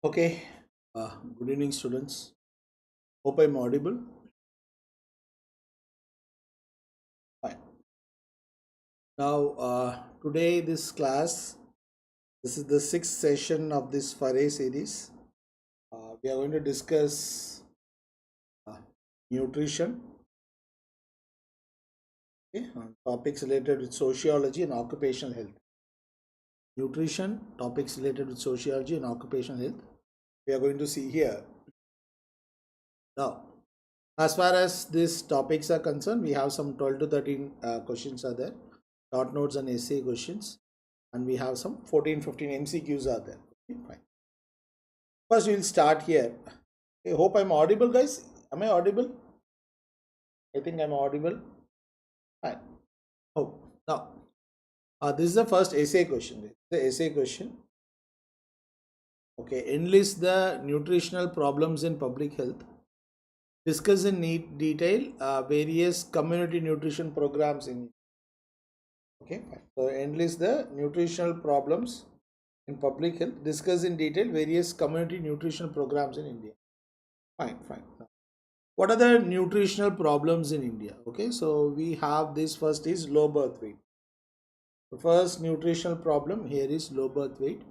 Okay, good evening, students. Hope I'm audible. Fine. Now, today, this is the sixth session of this Farre series. We are going to discuss uh, nutrition, okay, on topics related with sociology and occupational health. Nutrition, topics related with sociology and occupational health. We are going to see here. Now, as far as these topics are concerned, we have some 12 to 13 questions are there, dot notes and essay questions, and we have some 14, 15 MCQs are there. Okay, fine. First, we'll start here. I hope I'm audible, guys. Am I audible? I think I'm audible. Fine. Oh, now, this is the first essay question. The essay question. Okay, enlist the nutritional problems in public health. Discuss in detail various community nutrition programs in. Okay, fine. So enlist the nutritional problems in public health. Discuss in detail various community nutrition programs in India. Fine, fine. What are the nutritional problems in India? Okay, so we have this first is low birth weight. The first nutritional problem here is low birth weight.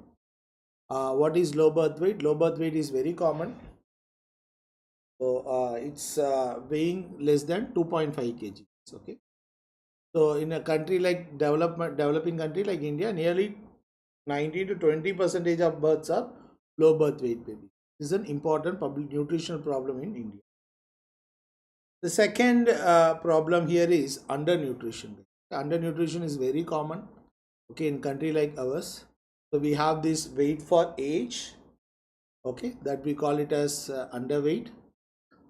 What is low birth weight? Low birth weight is very common. So it's weighing less than 2.5 kg. Okay. So in a country like developing country like India, nearly 90 to 20% of births are low birth weight baby. This is an important public nutritional problem in India. The second problem here is undernutrition. Undernutrition is very common, okay, in country like ours. So we have this weight for age, okay, that we call it as underweight,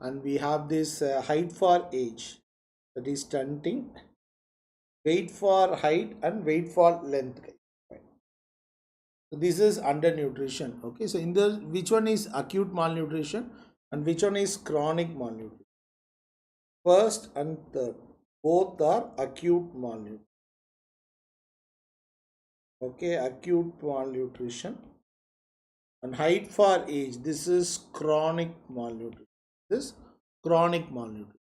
and we have this height for age, that is stunting, weight for height and weight for length. So this is undernutrition. Okay, so in the which one is acute malnutrition and which one is chronic malnutrition? First and third, both are acute malnutrition. Okay, acute malnutrition. And height for age, this is chronic malnutrition. This chronic malnutrition.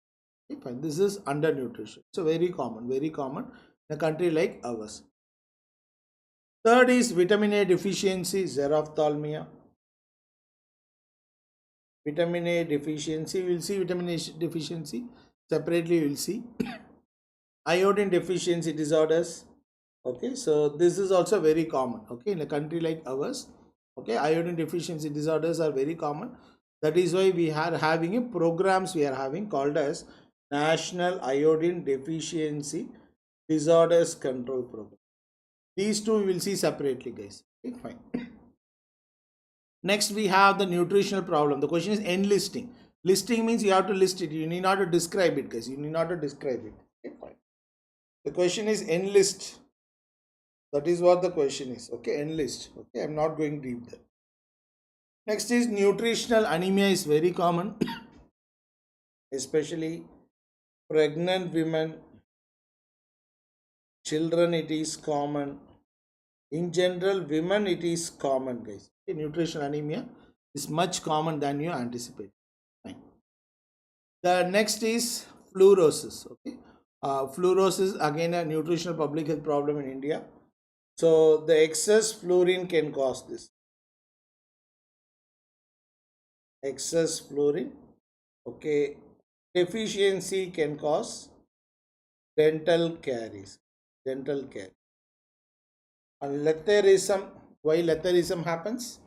Okay, fine. This is undernutrition. So very common in a country like ours. Third is vitamin A deficiency, xerophthalmia. Vitamin A deficiency, we will see vitamin A deficiency separately. We will see iodine deficiency disorders. Okay, so this is also very common. Okay, in a country like ours, okay, iodine deficiency disorders are very common. That is why we are having a programs we are having called as National Iodine Deficiency Disorders Control Program. These two we will see separately, guys. Okay, fine. Next, we have the nutritional problem. The question is enlisting. Listing means you have to list it. You need not to describe it, guys. You need not to describe it. Okay, fine. The question is enlist. That is what the question is. Okay, enlist. Okay, I'm not going deep there. Next is nutritional anemia is very common, especially pregnant women, children. It is common. In general, women it is common, guys. Okay, nutritional anemia is much common than you anticipate. Fine. The next is fluorosis. Okay, fluorosis again a nutritional public health problem in India. So the excess fluorine can cause this. Excess fluorine, okay, deficiency can cause dental caries. Dental caries. And letharism. Why letharism happens?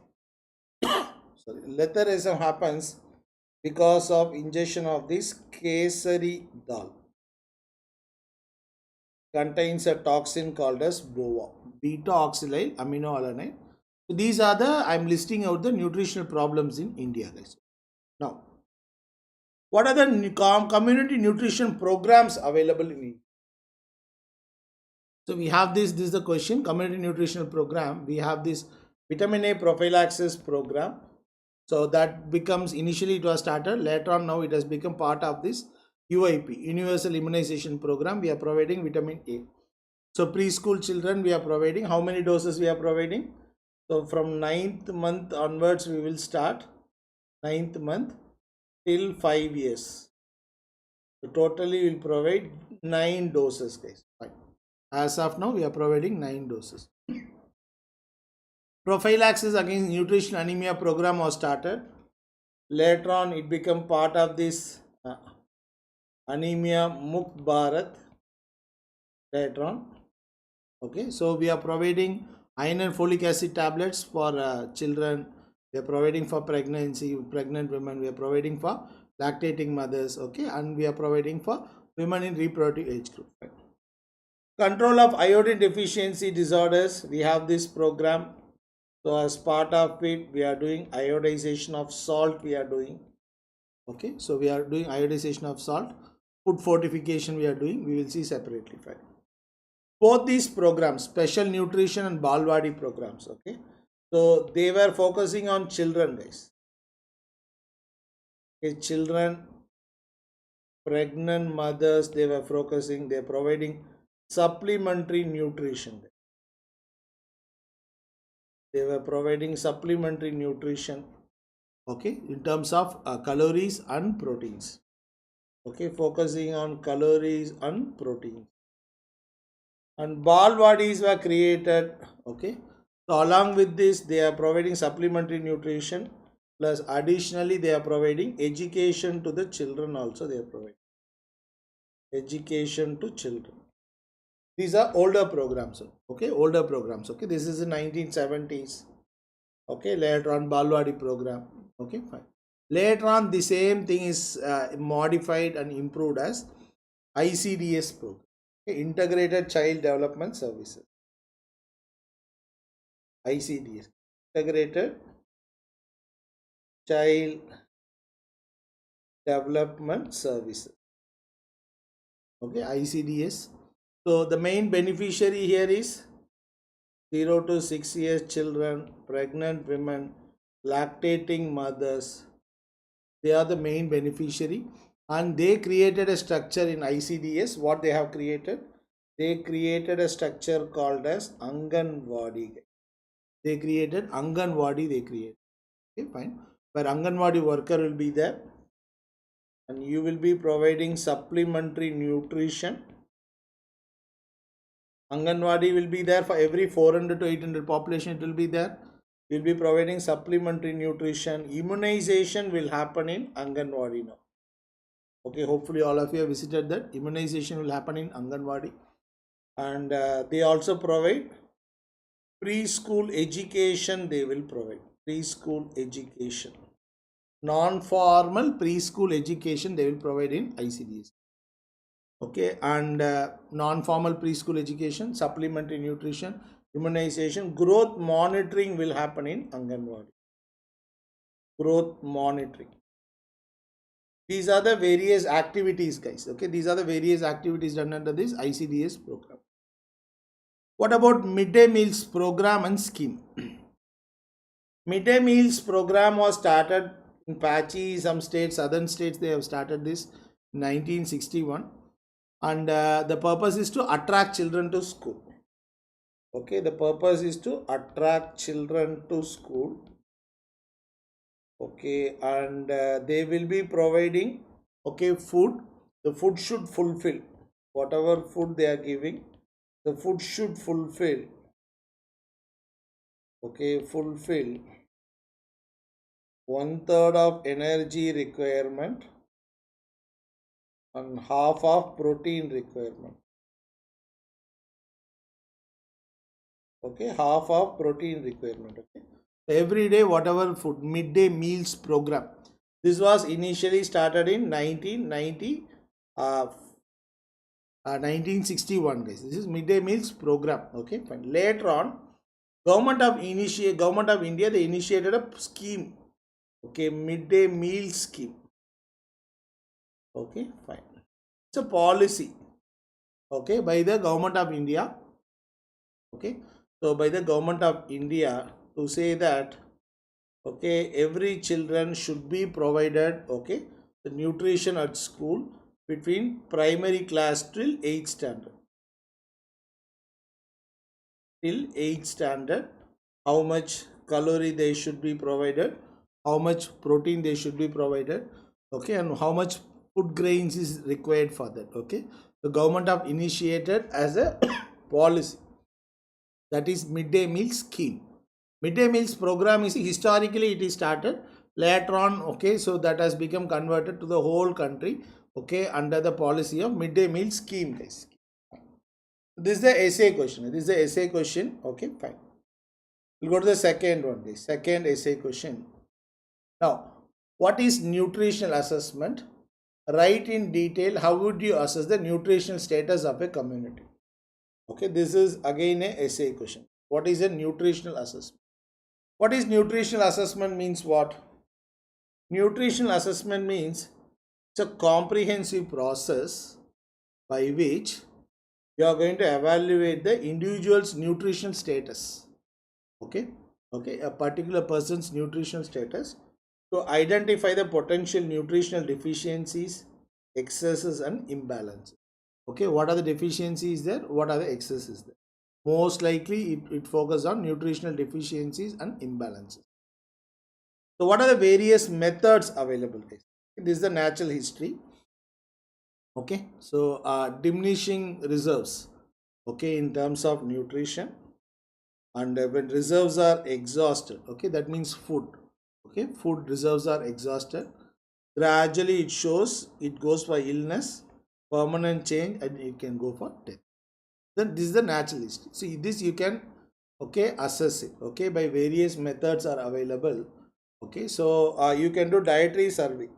Sorry, letharism happens because of ingestion of this kesari dal. Contains a toxin called as BOA, beta oxalyl aminoalanine. So these are the, I'm listing out the nutritional problems in India, guys. Now, what are the community nutrition programs available in India? So we have this is the question, community nutritional program. We have this vitamin A prophylaxis program. So that becomes, initially it was started, later on now it has become part of this UIP, Universal Immunization Program. We are providing vitamin A. So preschool children we are providing, how many doses we are providing? So from ninth month onwards we will start, ninth month till 5 years. So totally we will provide 9 doses, guys. Fine. As of now we are providing 9 doses. Prophylaxis against nutrition anemia program was started. Later on it became part of this anemia Mukt Bharat. Later on, okay, so we are providing iron and folic acid tablets for children. We are providing for pregnant women. We are providing for lactating mothers, okay, and we are providing for women in reproductive age group. Control of iodine deficiency disorders, we have this program. So as part of it, we are doing iodization of salt. We are doing, okay, so we are doing iodization of salt. Food fortification we are doing. We will see separately. Fine. Both these programs, special nutrition and Balwadi programs, okay, so they were focusing on children, guys. Okay, children, pregnant mothers, they were focusing. They are providing supplementary nutrition. They were providing supplementary nutrition, okay, in terms of calories and proteins, okay, focusing on calories and proteins. And Balwadis were created, okay, so along with this they are providing supplementary nutrition, plus additionally they are providing education to the children also. They are providing education to children. These are older programs, okay, older programs, okay. This is in 1970s, okay. Later on Balwadi program, okay, fine. Later on the same thing is modified and improved as ICDS program, okay? Integrated Child Development Services, ICDS, Integrated Child Development Services, okay, ICDS. So the main beneficiary here is 0 to 6 years children, pregnant women, lactating mothers. They are the main beneficiary, and they created a structure in ICDS. What they have created? They created a structure called as Anganwadi. They created Anganwadi. They created, okay, fine. Where Anganwadi worker will be there, and you will be providing supplementary nutrition. Anganwadi will be there for every 400 to 800 population. It will be there. We will be providing supplementary nutrition. Immunization will happen in Anganwadi now. Okay, hopefully all of you have visited that. Immunization will happen in Anganwadi. And they also provide preschool education. They will provide preschool education. Non-formal preschool education they will provide in ICDS. Okay, and non-formal preschool education, supplementary nutrition, immunization, growth monitoring will happen in Anganwadi. Growth monitoring. These are the various activities, guys. Okay, these are the various activities done under this ICDS program. What about midday meals program and scheme? Midday meals program was started in patchy, some states, southern states, they have started this in 1961. And the purpose is to attract children to school. Okay, the purpose is to attract children to school. Okay, and they will be providing, okay, food. The food should fulfill whatever food they are giving. The food should fulfill, okay, fulfill 1/3 of energy requirement and half of protein requirement. Okay, half of protein requirement. Okay, every day whatever food, midday meals program. This was initially started in 1961, guys. This is midday meals program. Okay, fine. Later on, government of India, they initiated a scheme. Okay, midday meal scheme. Okay, fine. It's a policy, okay, by the government of India. Okay, so by the government of India to say that, okay, every children should be provided, okay, the nutrition at school between primary class till 8th standard. Till 8th standard, how much calorie they should be provided, how much protein they should be provided, okay, and how much food grains is required for that. Okay, the government have initiated as a policy, that is midday meal scheme. Midday meals program is historically it is started later on, okay, so that has become converted to the whole country, okay, under the policy of midday meal scheme, guys. This is the essay question. This is the essay question. Okay, fine. We'll go to the second one. The second essay question. Now, what is nutritional assessment? Write in detail how would you assess the nutritional status of a community. Okay, this is again a essay question. What is a nutritional assessment? What is nutritional assessment means what? Nutritional assessment means it's a comprehensive process by which you are going to evaluate the individual's nutritional status. Okay, a particular person's nutritional status to identify the potential nutritional deficiencies, excesses, and imbalances. Okay, what are the deficiencies there? What are the excesses there? Most likely it focuses on nutritional deficiencies and imbalances. So what are the various methods available? This is the natural history. Okay, so diminishing reserves, okay, in terms of nutrition, and when reserves are exhausted, okay, that means food, okay, food reserves are exhausted, gradually it shows it goes for illness, permanent change, and it can go for death. Then this is the natural history. See, this you can, okay, assess it, okay, by various methods are available. Okay, so you can do dietary survey.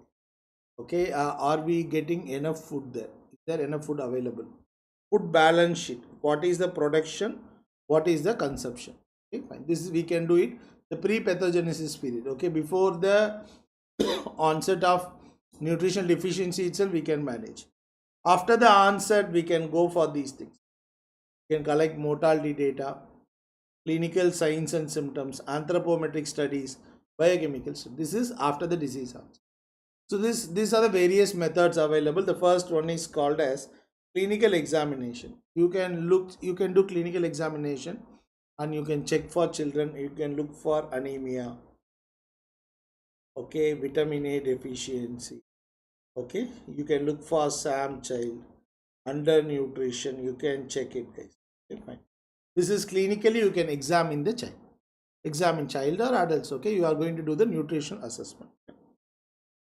Okay, are we getting enough food there? Is there enough food available? Food balance sheet. What is the production? What is the consumption? Okay, fine. This is, we can do it. The pre-pathogenesis period. Okay, before the onset of nutritional deficiency itself, we can manage. After the onset, we can go for these things. We can collect mortality data, clinical signs and symptoms, anthropometric studies, biochemical studies. This is after the disease onset. So these are the various methods available. The first one is called as clinical examination. You can do clinical examination and you can check for children. You can look for anemia, okay, vitamin A deficiency, okay, you can look for SAM child, undernutrition, you can check it, guys. Okay, fine. This is clinically you can examine the child. Examine child or adults, okay, you are going to do the nutritional assessment.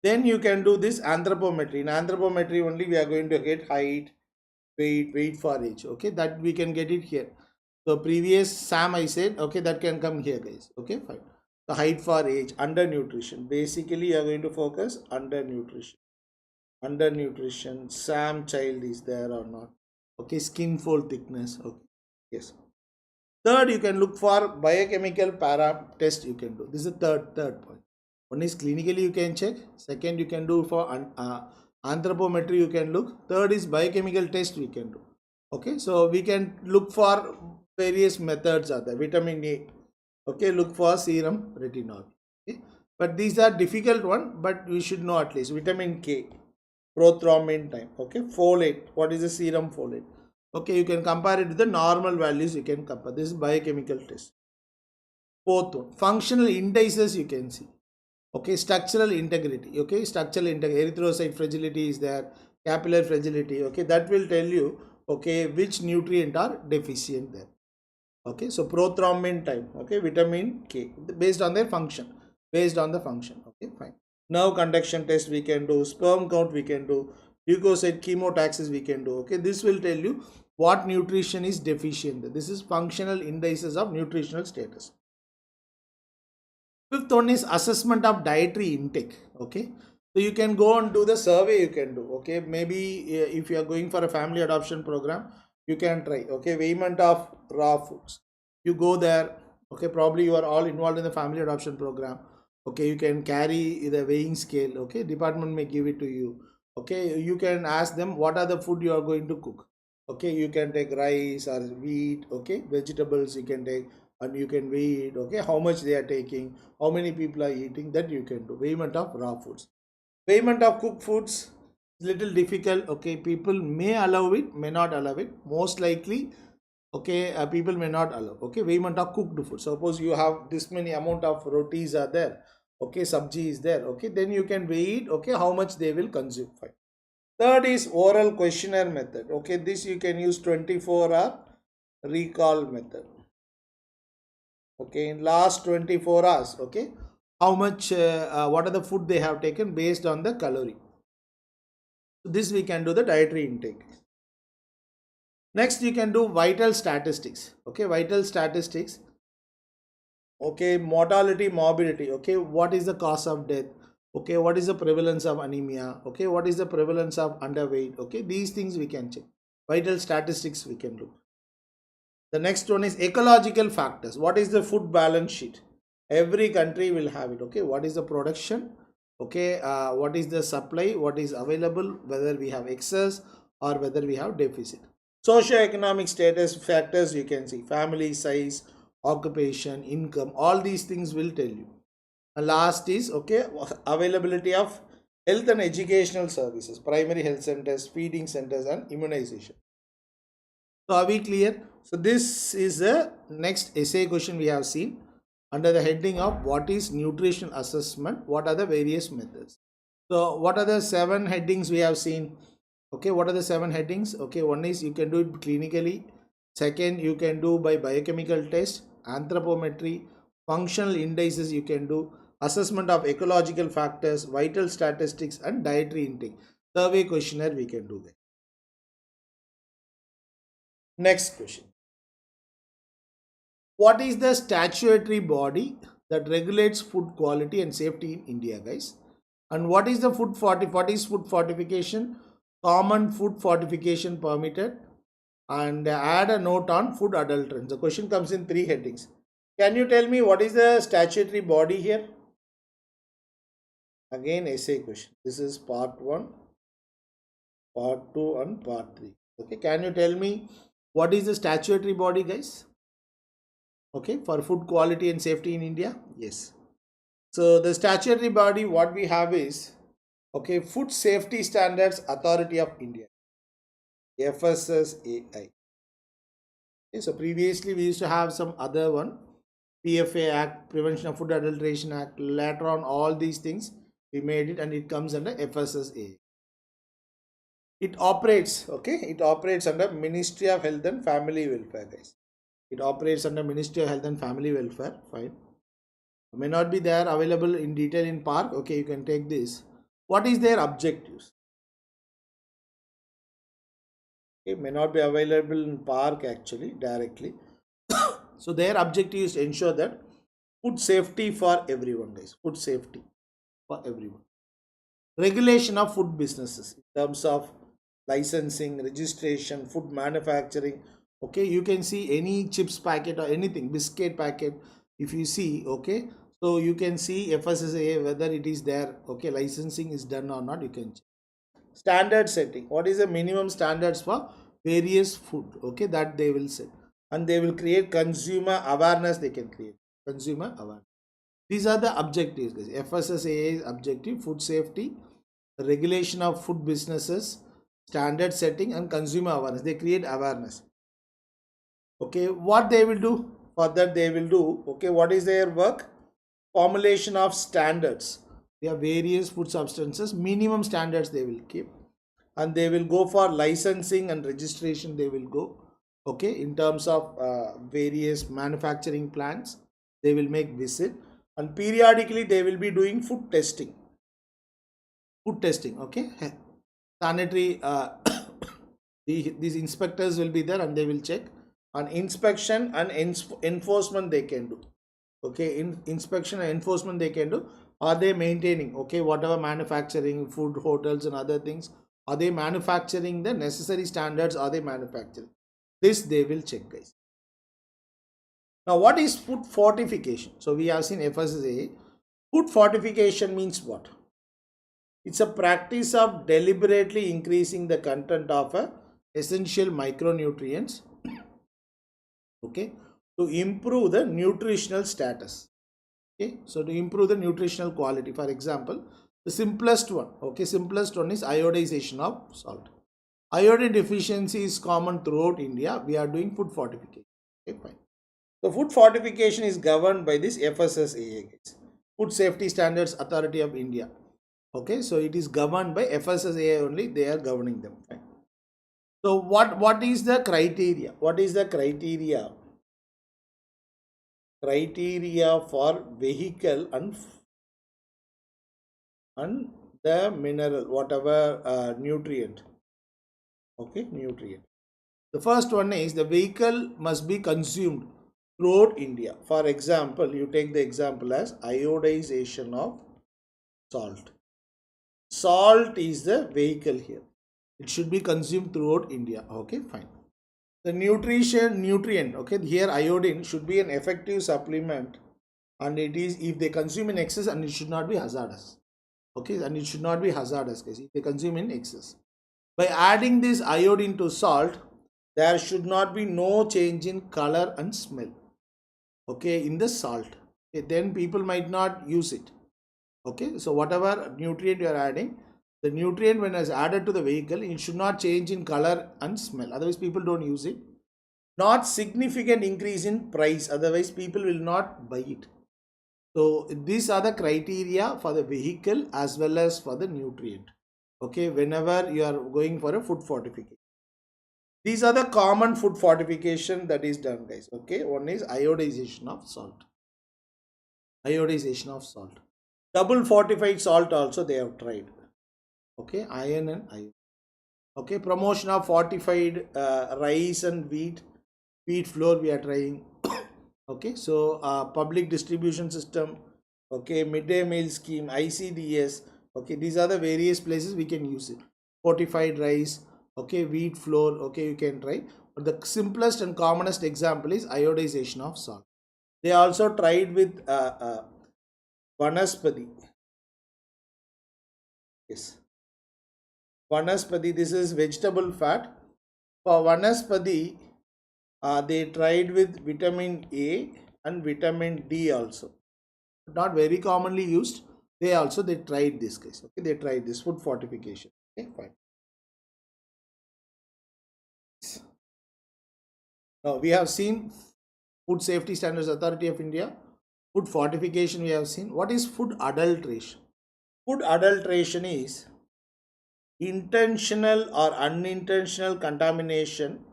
Then you can do this anthropometry. In anthropometry only we are going to get height, weight for age, okay, that we can get it here. So previous SAM I said, okay, that can come here, guys. Okay, fine. The height for age, undernutrition. Basically you are going to focus undernutrition. Undernutrition, SAM child is there or not. Okay, skin fold thickness. Okay, yes. Third, you can look for biochemical para test you can do. This is the third point. One is clinically you can check. Second, you can do for anthropometry you can look. Third is biochemical test we can do. Okay, so we can look for various methods are there. Vitamin A. Okay, look for serum retinol. Okay, but these are difficult one, but we should know at least. Vitamin K, prothrombin time. Okay, folate. What is the serum folate? Okay, you can compare it with the normal values. You can compare. This is biochemical test. Fourth one, functional indices you can see. Okay, structural integrity. Okay, structural integrity, erythrocyte fragility is there, capillary fragility. Okay, that will tell you, okay, which nutrient are deficient there. Okay, so prothrombin time, okay, vitamin K, based on their function, based on the function. Okay, fine. Nerve conduction test we can do, sperm count we can do, leukocyte chemotaxis we can do. Okay, this will tell you what nutrition is deficient. This is functional indices of nutritional status. Fifth one is assessment of dietary intake. Okay, so you can go and do the survey you can do. Okay, maybe if you are going for a family adoption program, you can try. Okay, weighment of raw foods, you go there. Okay, probably you are all involved in the family adoption program. Okay, you can carry the weighing scale. Okay, department may give it to you. Okay, you can ask them what are the food you are going to cook. Okay, you can take rice or wheat. Okay, vegetables you can take, and you can weigh it. Okay, how much they are taking, how many people are eating, that you can do. Weighment of raw foods. Weighment of cooked foods is little difficult. Okay, people may allow it, may not allow it. Most likely okay, people may not allow. Okay, weighment of cooked food. Suppose you have this many amount of rotis are there, okay, sabji is there, okay, then you can weigh it, okay, how much they will consume. Fine. Third is oral questionnaire method. Okay, this you can use 24-hour recall method. Okay, in last 24 hours, okay, how much, what are the food they have taken based on the calorie. So this we can do the dietary intake. Next, you can do vital statistics. Okay, vital statistics. Okay, mortality, morbidity. Okay, what is the cause of death? Okay, what is the prevalence of anemia? Okay, what is the prevalence of underweight? Okay, these things we can check. Vital statistics we can do. The next one is ecological factors. What is the food balance sheet? Every country will have it. Okay, what is the production? Okay, what is the supply? What is available? Whether we have excess or whether we have deficit. Socio-economic status factors you can see. Family size, occupation, income. All these things will tell you. And last is, okay, availability of health and educational services. Primary health centers, feeding centers and immunization. So are we clear? So this is the next essay question we have seen under the heading of what is nutritional assessment, what are the various methods. So what are the 7 headings we have seen? Okay, what are the 7 headings? Okay, one is you can do it clinically. Second, you can do by biochemical test, anthropometry, functional indices you can do, assessment of ecological factors, vital statistics and dietary intake. Survey questionnaire we can do that. Next question. What is the statutory body that regulates food quality and safety in India, guys? And what is the what is food fortification? Common food fortification permitted, and add a note on food adulterants. The question comes in 3 headings. Can you tell me what is the statutory body here? Again, essay question. This is part 1, part 2 and part 3. Okay, can you tell me what is the statutory body, guys? Okay, for food quality and safety in India? Yes. So the statutory body what we have is, okay, Food Safety Standards Authority of India, FSSAI. Okay, so previously we used to have some other one, PFA Act, Prevention of Food Adulteration Act. Later on all these things we made it and it comes under FSSAI. It operates, okay, it operates under Ministry of Health and Family Welfare, guys. It operates under Ministry of Health and Family Welfare. Fine. May not be there available in detail in park. Okay, you can take this. What is their objectives? Okay, may not be available in park actually directly. So their objective is to ensure that food safety for everyone, guys. Food safety for everyone. Regulation of food businesses in terms of licensing, registration, food manufacturing. Okay, you can see any chips packet or anything, biscuit packet. If you see, okay, so you can see FSSAI whether it is there. Okay, licensing is done or not. You can check. Standard setting. What is the minimum standards for various food? Okay, that they will set, and they will create consumer awareness. They can create consumer awareness. These are the objectives, guys. FSSAI's objective: food safety, regulation of food businesses, standard setting, and consumer awareness. They create awareness. Okay, what they will do? For that they will do, okay, what is their work? Formulation of standards. There are various food substances, minimum standards they will keep, and they will go for licensing and registration. They will go, okay, in terms of various manufacturing plants. They will make visit, and periodically they will be doing food testing. Food testing, okay. Sanitary, these inspectors will be there and they will check. On inspection and enforcement they can do. Okay, inspection and enforcement they can do. Are they maintaining, okay, whatever manufacturing, food, hotels and other things, are they manufacturing the necessary standards? Are they manufacturing? This they will check, guys. Now what is food fortification? So we have seen FSSAI. Food fortification means what? It's a practice of deliberately increasing the content of essential micronutrients, okay, to improve the nutritional status. Okay, so to improve the nutritional quality. For example, the simplest one, okay, simplest one is iodization of salt. Iodine deficiency is common throughout India. We are doing food fortification. Okay, fine. So food fortification is governed by this FSSAI, guys. Food Safety Standards Authority of India. Okay, so it is governed by FSSAI only. They are governing them. Fine. So what is the criteria? What is the criteria? Criteria for vehicle and the mineral, whatever nutrient. Okay, nutrient. The first one is the vehicle must be consumed throughout India. For example, you take the example as iodization of salt. Salt is the vehicle here. It should be consumed throughout India. Okay, fine. The nutrient, okay, here iodine should be an effective supplement, and it is, if they consume in excess, and it should not be hazardous. Okay, and it should not be hazardous, guys, if they consume in excess. By adding this iodine to salt, there should not be no change in color and smell, okay, in the salt. Okay, then people might not use it. Okay, so whatever nutrient you are adding, the nutrient when is added to the vehicle, it should not change in color and smell, otherwise people don't use it. Not significant increase in price, otherwise people will not buy it. So these are the criteria for the vehicle as well as for the nutrient. Okay, whenever you are going for a food fortification, these are the common food fortification that is done, guys. Okay, one is iodization of salt. Iodization of salt. Double fortified salt also they have tried. Okay, iron and iron. Okay, promotion of fortified rice and wheat flour we are trying. Okay, so public distribution system. Okay, midday meal scheme, ICDS. Okay, these are the various places we can use it. Fortified rice. Okay, wheat flour. Okay, you can try. But the simplest and commonest example is iodization of salt. They also tried with vanaspati. Yes, vanaspati. This is vegetable fat. For vanaspati, they tried with vitamin A and vitamin D also. Not very commonly used. They tried this, guys. Okay, they tried this food fortification. Okay, fine. Now we have seen Food Safety Standards Authority of India. Food fortification we have seen. What is food adulteration? Food adulteration is intentional or unintentional contamination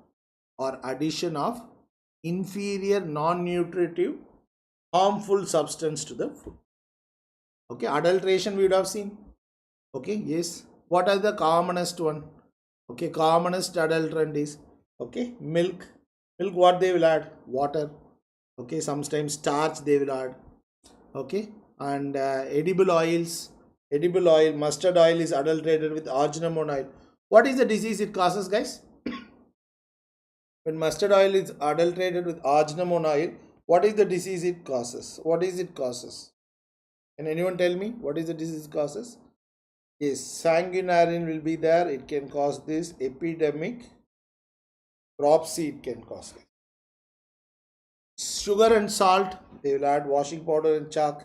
or addition of inferior, non-nutritive, harmful substance to the food. Okay, adulteration we would have seen. Okay, yes. What are the commonest one? Okay, commonest adulterant is, okay, milk. Milk, what they will add? Water. Okay, sometimes starch they will add. Okay, and edible oils. Edible oil, mustard oil is adulterated with arginamone oil. What is the disease it causes, guys? When mustard oil is adulterated with arginamone oil, what is the disease it causes? What is it causes? Can anyone tell me what is the disease it causes? Yes, sanguinarine will be there. It can cause this epidemic. Dropsy it can cause it. Sugar and salt, they will add washing powder and chalk.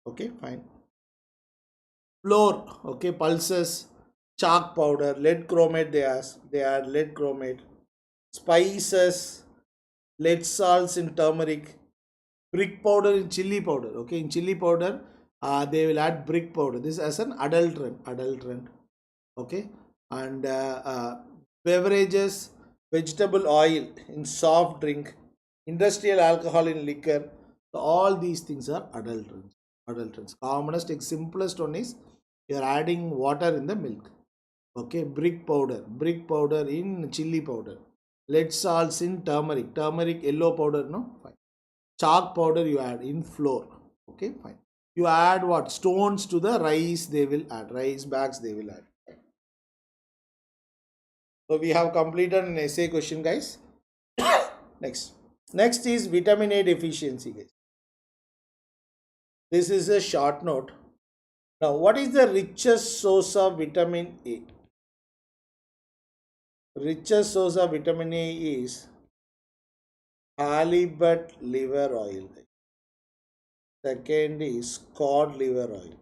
Okay, fine. Flour, okay, pulses, chalk powder, lead chromate they add lead chromate. Spices, lead salts in turmeric, brick powder in chili powder. Okay, in chili powder, they will add brick powder. This as an adulterant. Okay, and beverages, vegetable oil in soft drink, industrial alcohol in liquor. So all these things are adulterants. Commonest, simplest one is you are adding water in the milk. Okay, brick powder in chili powder, lead salts in turmeric yellow powder, no, fine. Chalk powder you add in flour. Okay, fine. You add what? Stones to the rice, they will add. Rice bags they will add. So we have completed an essay question, guys. Next is vitamin A deficiency, guys. This is a short note. Now, what is the richest source of vitamin A? Richest source of vitamin A is halibut liver oil. Second is cod liver oil.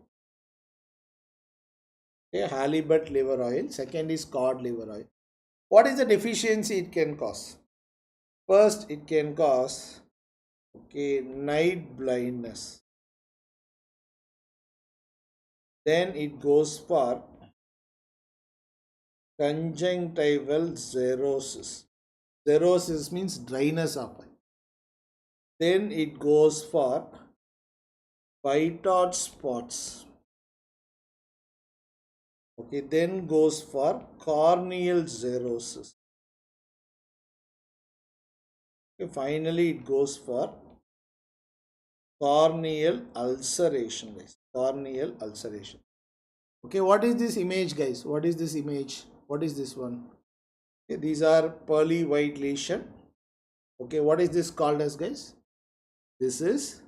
Okay, halibut liver oil. Second is cod liver oil. What is the deficiency it can cause? First, it can cause night blindness. Then it goes for conjunctival xerosis. Xerosis means dryness of eye. Then it goes for white spots. Then goes for corneal xerosis. Finally, it goes for corneal ulceration, guys. Corneal ulceration. What is this image, guys? What is this image? What is this one? These are pearly white lesion. What is this called as, guys? This is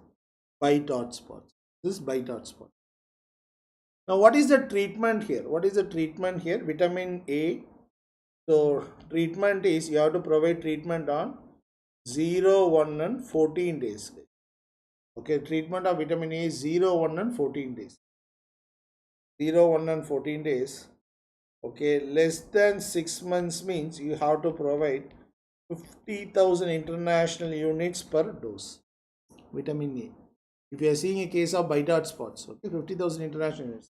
bite spot. This is bite spot. Now, what is the treatment here? What is the treatment here? Vitamin A. So, treatment is you have to provide treatment on 0, 1 and 14 days. Treatment of vitamin A is 0, 1 and 14 days. 0, 1 and 14 days. Less than 6 months means you have to provide 50,000 international units per dose. Vitamin A. If you are seeing a case of bite spots, 50,000 international units.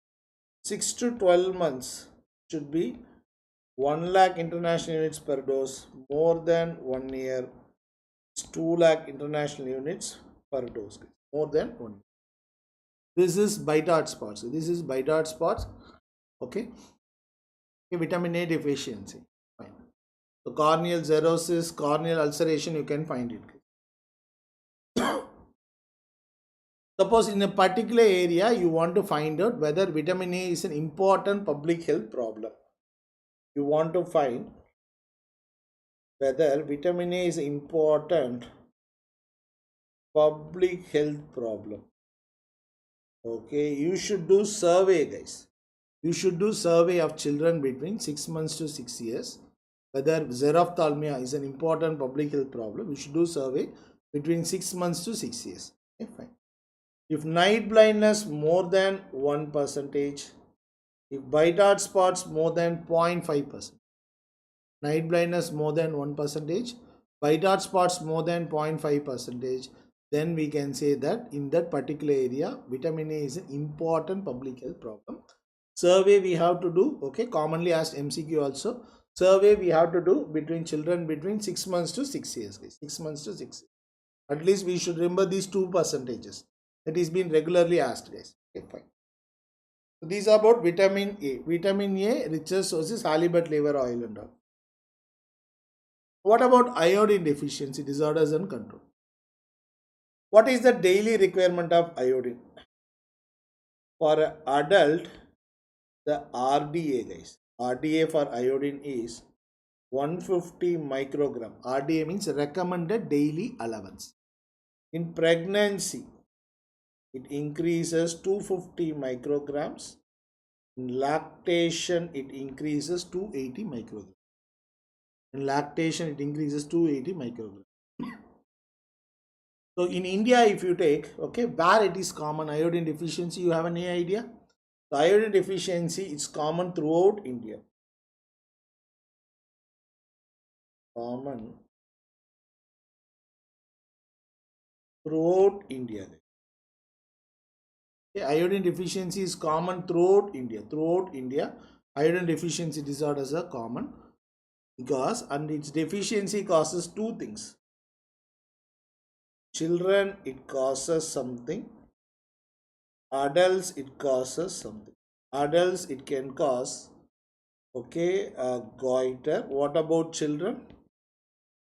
6 to 12 months should be 1 lakh international units per dose. More than 1 year, it's 2 lakh international units per dose. More than 1 year. This is bite spots. This is bite spots. Vitamin A deficiency. Fine. So corneal xerosis, corneal ulceration, you can find it. Suppose in a particular area you want to find out whether vitamin A is an important public health problem. You want to find whether vitamin A is an important public health problem. You should do survey, guys. You should do survey of children between 6 months to 6 years. Whether xerophthalmia is an important public health problem, you should do survey between 6 months to 6 years. Fine. If night blindness more than 1%, if bite spots more than 0.5%, night blindness more than 1%, bite spots more than 0.5%, then we can say that in that particular area, vitamin A is an important public health problem. Survey we have to do, commonly asked MCQ also. Survey we have to do between children between 6 months to 6 years, guys. 6 months to 6 years. At least we should remember these 2%. That is being regularly asked, guys. Fine. So these are about vitamin A. Vitamin A richest source is halibut liver oil and all. What about iodine deficiency disorders and control? What is the daily requirement of iodine? For an adult, the RDA, guys. RDA for iodine is 150 microgram. RDA means recommended daily allowance. In pregnancy, it increases 250 micrograms. In lactation, it increases 280 micrograms. In lactation, it increases 280 micrograms. So in India, if you take, where it is common, iodine deficiency, you have any idea? The iodine deficiency is common throughout India. Common throughout India. Iodine deficiency is common throughout India. Throughout India, iodine deficiency disorders are common because, and its deficiency causes two things. Children, it causes something. Adults, it causes something. Adults, it can cause goiter. What about children?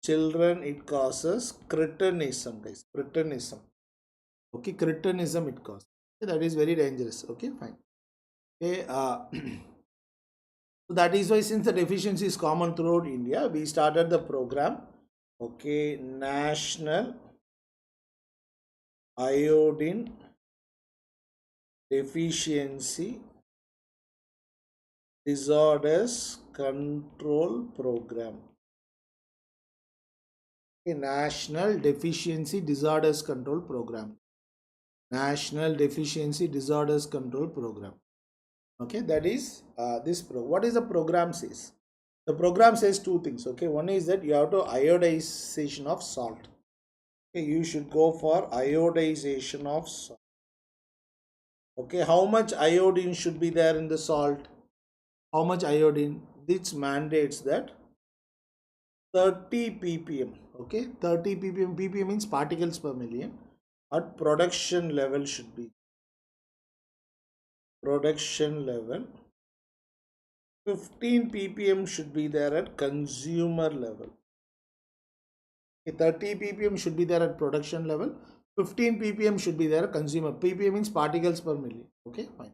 Children, it causes cretinism, guys. Cretinism. Cretinism it causes. That is very dangerous. Fine. So that is why, since the deficiency is common throughout India, we started the program. National Iodine Deficiency Disorders Control Program. National Deficiency Disorders Control Program. National Deficiency Disorders Control Program. That is this program. What is the program says? The program says two things. Okay, one is that you have to iodization of salt. Okay, you should go for iodization of salt. Okay, how much iodine should be there in the salt? How much iodine? This mandates that 30 ppm. Okay, 30 ppm. ppm means particles per million. At production level should be production level. 15 ppm should be there at consumer level. 30 ppm should be there at production level. 15 ppm should be there at consumer. ppm means particles per million. Okay, fine.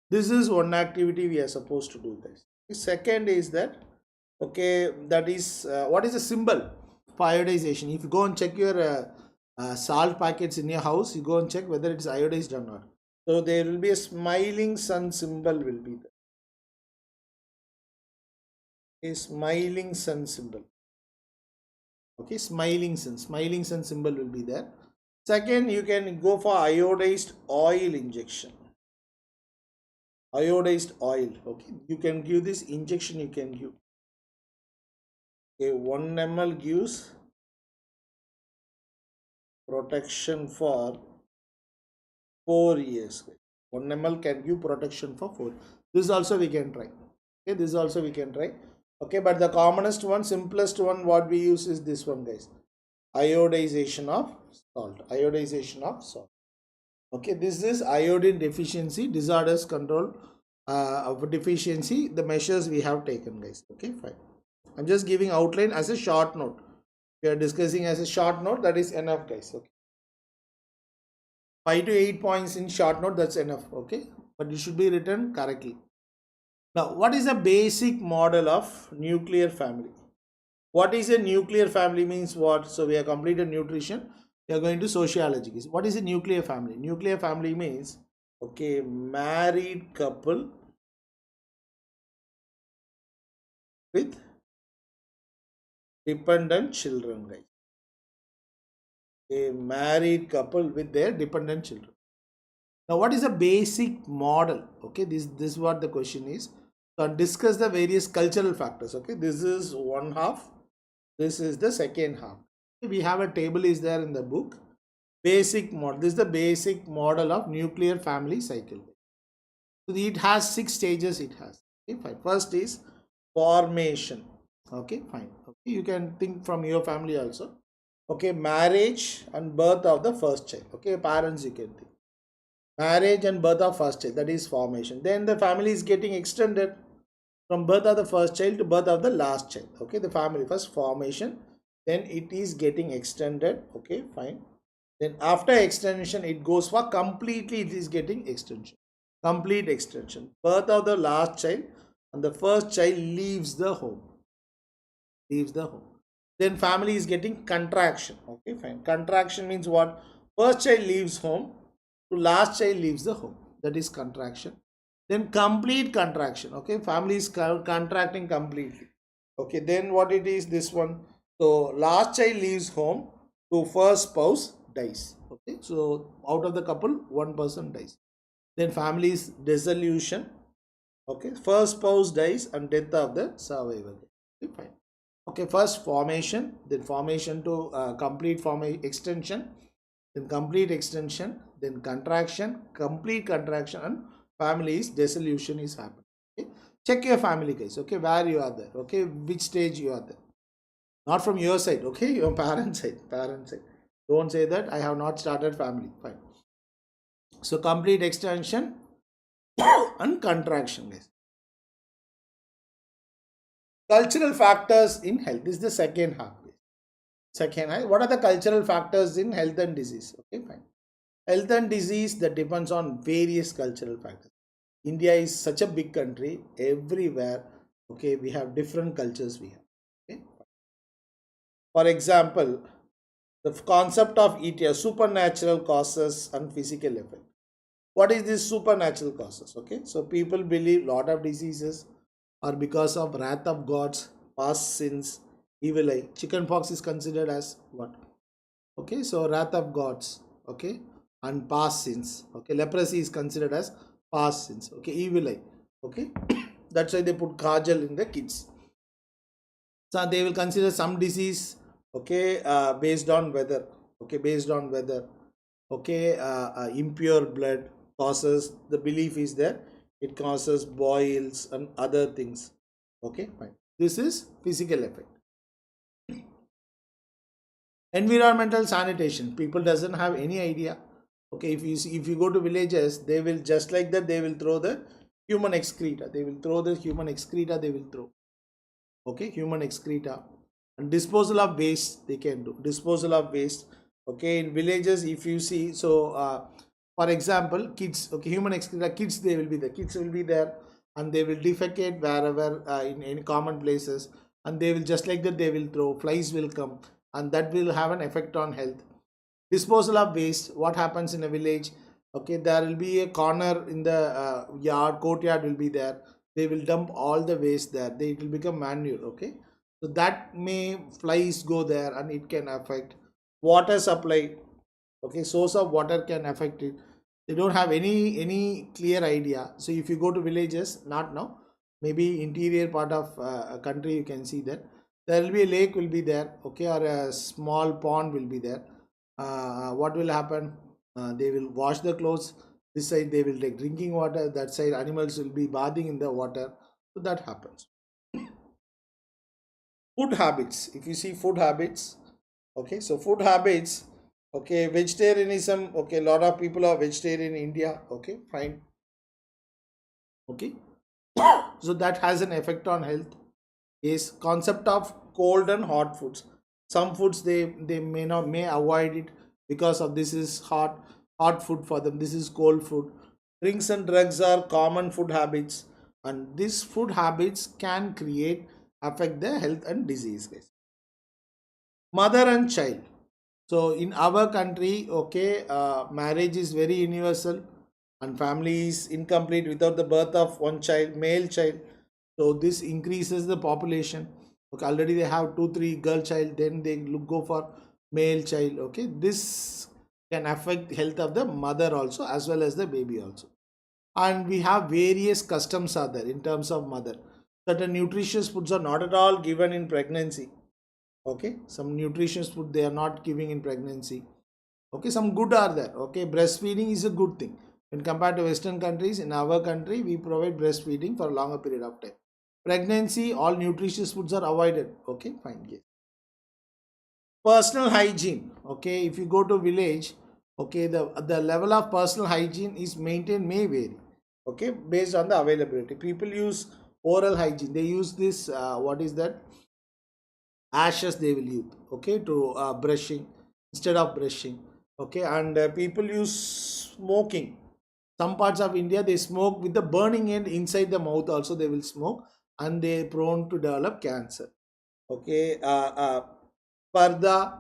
This is one activity we are supposed to do, guys. The second is that, okay, that is what is the symbol for iodization? If you go and check your salt packets in your house, you go and check whether it's iodized or not. So there will be a smiling sun symbol will be there. A smiling sun symbol. Okay, smiling sun symbol will be there. Second, you can go for iodized oil injection. Iodized oil. Okay, you can give this injection. You can give. Okay, 1 ml gives protection for 4 years. 1 ml can give protection for 4. This also we can try. Okay, this also we can try. Okay, but the commonest one, simplest one, what we use is this one, guys. Iodization of salt. Iodization of salt. Okay, this is iodine deficiency disorders control of deficiency. The measures we have taken, guys. Okay, fine. I'm just giving outline as a short note. We are discussing as a short note. That is enough, guys. Okay. 5 to 8 points in short note. That's enough. Okay, but it should be written correctly. Now, what is a basic model of nuclear family? What is a nuclear family means what? So we have completed nutrition. We are going to sociology. What is a nuclear family? Nuclear family means, okay, married couple with dependent children, guys. A married couple with their dependent children. Now, what is a basic model? Okay, this is what the question is. So, discuss the various cultural factors. Okay, this is one half. This is the second half. We have a table is there in the book. Basic model. This is the basic model of nuclear family cycle. So it has 6 stages. It has. Okay, fine. First is formation. Okay, fine. Okay, you can think from your family also. Okay, marriage and birth of the first child. Okay, parents you can think. Marriage and birth of first child, that is formation. Then the family is getting extended from birth of the first child to birth of the last child. Okay, the family first formation, then it is getting extended. Okay, fine. Then after extension, it goes for completely, it is getting extension. Complete extension. Birth of the last child and the first child leaves the home. Leaves the home. Then family is getting contraction. Okay, fine. Contraction means what? First child leaves home to last child leaves the home. That is contraction. Then complete contraction. Okay, family is contracting completely. Okay, then what it is, this one. So last child leaves home to first spouse dies. Okay, so out of the couple, one person dies. Then family is dissolution. Okay, first spouse dies and death of the survivor. Okay, fine. Okay, first formation, then formation to complete extension, then complete extension, then contraction, complete contraction, and family's dissolution is happening. Okay, check your family, guys. Okay, where you are there. Okay, which stage you are there. Not from your side. Okay, your parents side. Parents side. Don't say that I have not started family. Fine. So complete extension and contraction, guys. Cultural factors in health. This is the second half. Second half. What are the cultural factors in health and disease? Okay, fine. Health and disease, that depends on various cultural factors. India is such a big country. Everywhere, okay, we have different cultures. We have. Okay. For example, the concept of ETA, supernatural causes and physical effect. What is this supernatural causes? Okay, so people believe lot of diseases are because of wrath of gods, past sins, evil eye. Chickenpox is considered as what? Okay, so wrath of gods. Okay, and past sins. Okay, leprosy is considered as past sins. Okay, evil eye. Okay, that's why they put kajal in the kids. So they will consider some disease, okay, based on weather, okay, based on weather, okay, impure blood causes, the belief is that it causes boils and other things, okay, fine. This is physical effect. Environmental sanitation, people doesn't have any idea, okay. If you go to villages, they will just like that, they will throw the human excreta, they will throw the human excreta, they will throw, okay, human excreta. And disposal of waste, they can do disposal of waste, okay, in villages. If you see, so for example, kids, okay, human excreta, kids, they will be there, kids will be there, and they will defecate wherever, in common places, and they will just like that, they will throw, flies will come, and that will have an effect on health. Disposal of waste, what happens in a village, okay, there will be a corner in the yard, courtyard will be there, they will dump all the waste there, it will become manure, okay. So that may flies go there, and it can affect water supply, okay, source of water can affect it. They don't have any clear idea. So if you go to villages, not now, maybe interior part of a country, you can see that there will be a lake will be there, okay, or a small pond will be there. What will happen, they will wash the clothes, this side they will take drinking water, that side animals will be bathing in the water. So that happens. Food habits, if you see food habits, okay, so food habits, okay, vegetarianism, okay, a lot of people are vegetarian in India, okay, fine, okay. So that has an effect on health. Is concept of cold and hot foods, some foods they may avoid it, because of this is hot food for them, this is cold food. Drinks and drugs are common food habits, and these food habits can create affect the health and disease, guys. Mother and child, so in our country, okay, marriage is very universal, and family is incomplete without the birth of one child, male child. So this increases the population, okay, already they have 2 3 girl child, then they go for male child, okay. This can affect health of the mother also, as well as the baby also. And we have various customs are there in terms of mother. Certain nutritious foods are not at all given in pregnancy, okay. Some nutritious food they are not giving in pregnancy, okay. Some good are there, okay. Breastfeeding is a good thing when compared to western countries. In our country, we provide breastfeeding for a longer period of time. Pregnancy, all nutritious foods are avoided, okay, fine, yes. Personal hygiene, okay, if you go to village, okay, the level of personal hygiene is maintained may vary, okay, based on the availability. People use oral hygiene, they use this, what is that, ashes they will use, okay, to brushing, instead of brushing, okay. And people use smoking, some parts of India they smoke with the burning end inside the mouth also, they will smoke, and they prone to develop cancer, okay. Parda,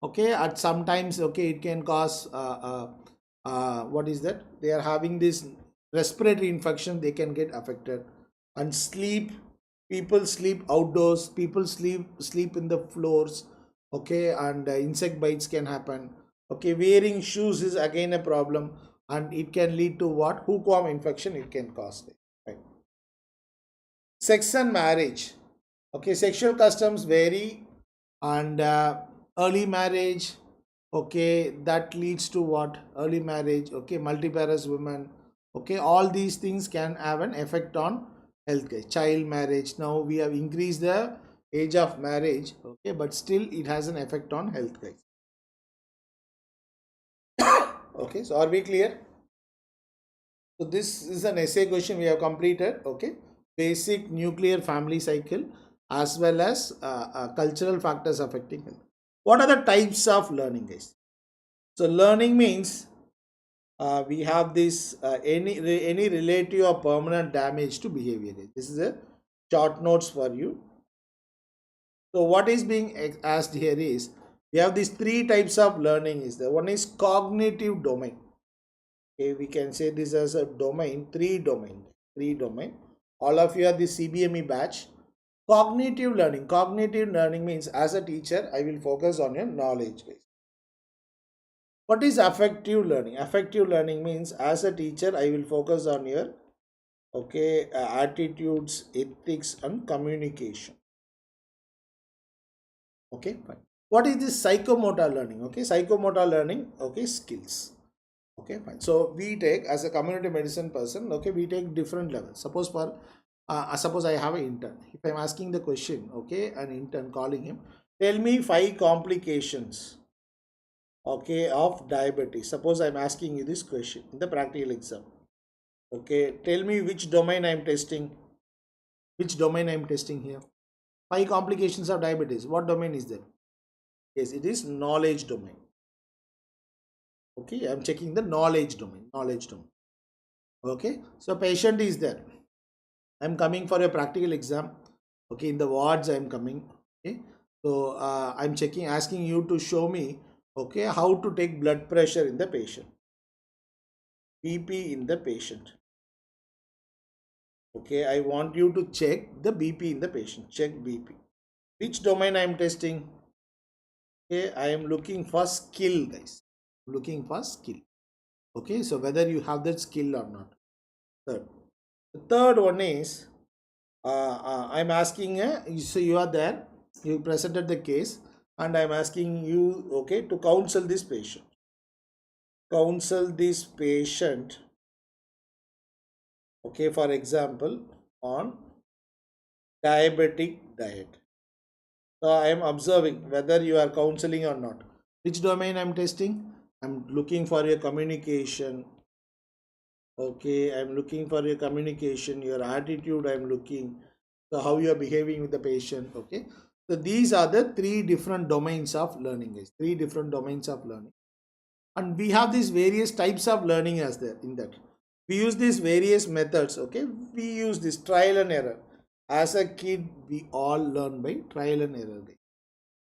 okay, at sometimes, okay, it can cause what is that, they are having this respiratory infection, they can get affected. And sleep, people sleep outdoors, people sleep in the floors, okay. And insect bites can happen, okay. Wearing shoes is again a problem, and it can lead to what, hookworm infection, it can cause it, right. Sex and marriage, okay, sexual customs vary. And early marriage, okay, that leads to what, early marriage, okay, multiparous women, okay, all these things can have an effect on healthcare. Child marriage, now we have increased the age of marriage, okay, but still it has an effect on healthcare. Okay, so are we clear? So this is an essay question we have completed, okay. Basic nuclear family cycle, as well as cultural factors affecting health. What are the types of learning, guys? So learning means we have this any relative or permanent damage to behavior. This is a short notes for you. So what is being asked here is, we have these 3 types of learning. Is the one is cognitive domain. Okay, we can say this as a domain, three domain. All of you are the CBME batch. Cognitive learning. Cognitive learning means as a teacher, I will focus on your knowledge base. What is affective learning? Affective learning means as a teacher, I will focus on your, okay, attitudes, ethics, and communication. Okay, fine. What is this psychomotor learning? Okay, psychomotor learning, okay, skills. Okay, fine. So we take, as a community medicine person, okay, we take different levels. Suppose I have an intern. If I'm asking the question, okay, an intern, calling him, tell me 5 complications, okay, of diabetes. Suppose I'm asking you this question in the practical exam. Okay, tell me which domain I'm testing. Which domain I'm testing here? 5 complications of diabetes. What domain is that? Yes, it is knowledge domain. Okay, I'm checking the knowledge domain. Knowledge domain. Okay, so patient is there. I'm coming for a practical exam. Okay, in the wards I'm coming. Okay, so I'm checking, asking you to show me, okay, how to take blood pressure in the patient, BP in the patient. Okay, I want you to check the BP in the patient. Check BP. Which domain I am testing? Okay, I am looking for skill, guys. Looking for skill. Okay, so whether you have that skill or not. Third. The third one is I'm asking, so you are there, you presented the case, and I'm asking you, okay, to counsel this patient. Counsel this patient, okay, for example, on diabetic diet. So I am observing whether you are counseling or not. Which domain I'm testing? I'm looking for your communication. Okay, I'm looking for your communication, your attitude. I'm looking, so how you are behaving with the patient. Okay, so these are the 3 different domains of learning, guys. 3 different domains of learning, and we have these various types of learning as there in that. We use these various methods. Okay, we use this trial and error. As a kid, we all learn by trial and error, guys.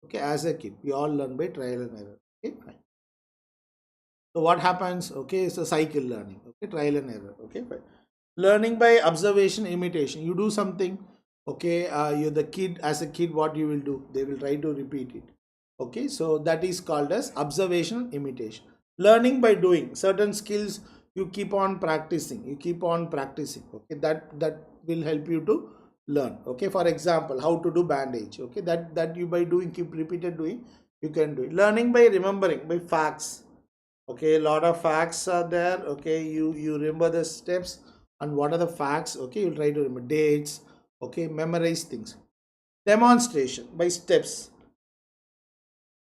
Okay, as a kid, we all learn by trial and error. Okay, fine. So what happens? Okay, it's a cycle learning. Okay, trial and error. Okay, fine. Learning by observation, imitation. You do something. Okay, you're the kid. As a kid, what you will do? They will try to repeat it. Okay, so that is called as observation, imitation. Learning by doing certain skills. You keep on practicing. You keep on practicing. Okay, that will help you to learn. Okay, for example, how to do bandage. Okay, that you by doing, keep repeated doing, you can do it. Learning by remembering, by facts. Okay, a lot of facts are there. Okay, you remember the steps and what are the facts. Okay, you'll try to remember dates. Okay, memorize things. Demonstration by steps.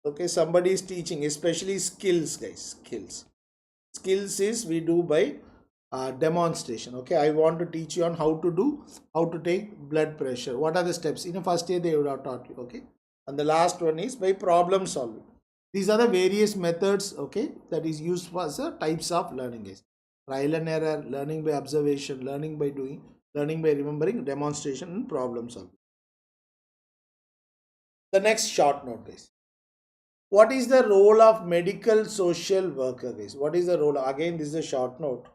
Okay, somebody is teaching, especially skills, guys. Skills is we do by demonstration. Okay, I want to teach you on how to take blood pressure. What are the steps? In the first year they would have taught you. Okay, and the last one is by problem solving. These are the various methods, okay, that is used for the types of learning, guys. Trial and error, learning by observation, learning by doing, learning by remembering, demonstration, and problem solving. The next short note, guys. What is the role of medical social worker, guys? What is the role? Again, this is a short note.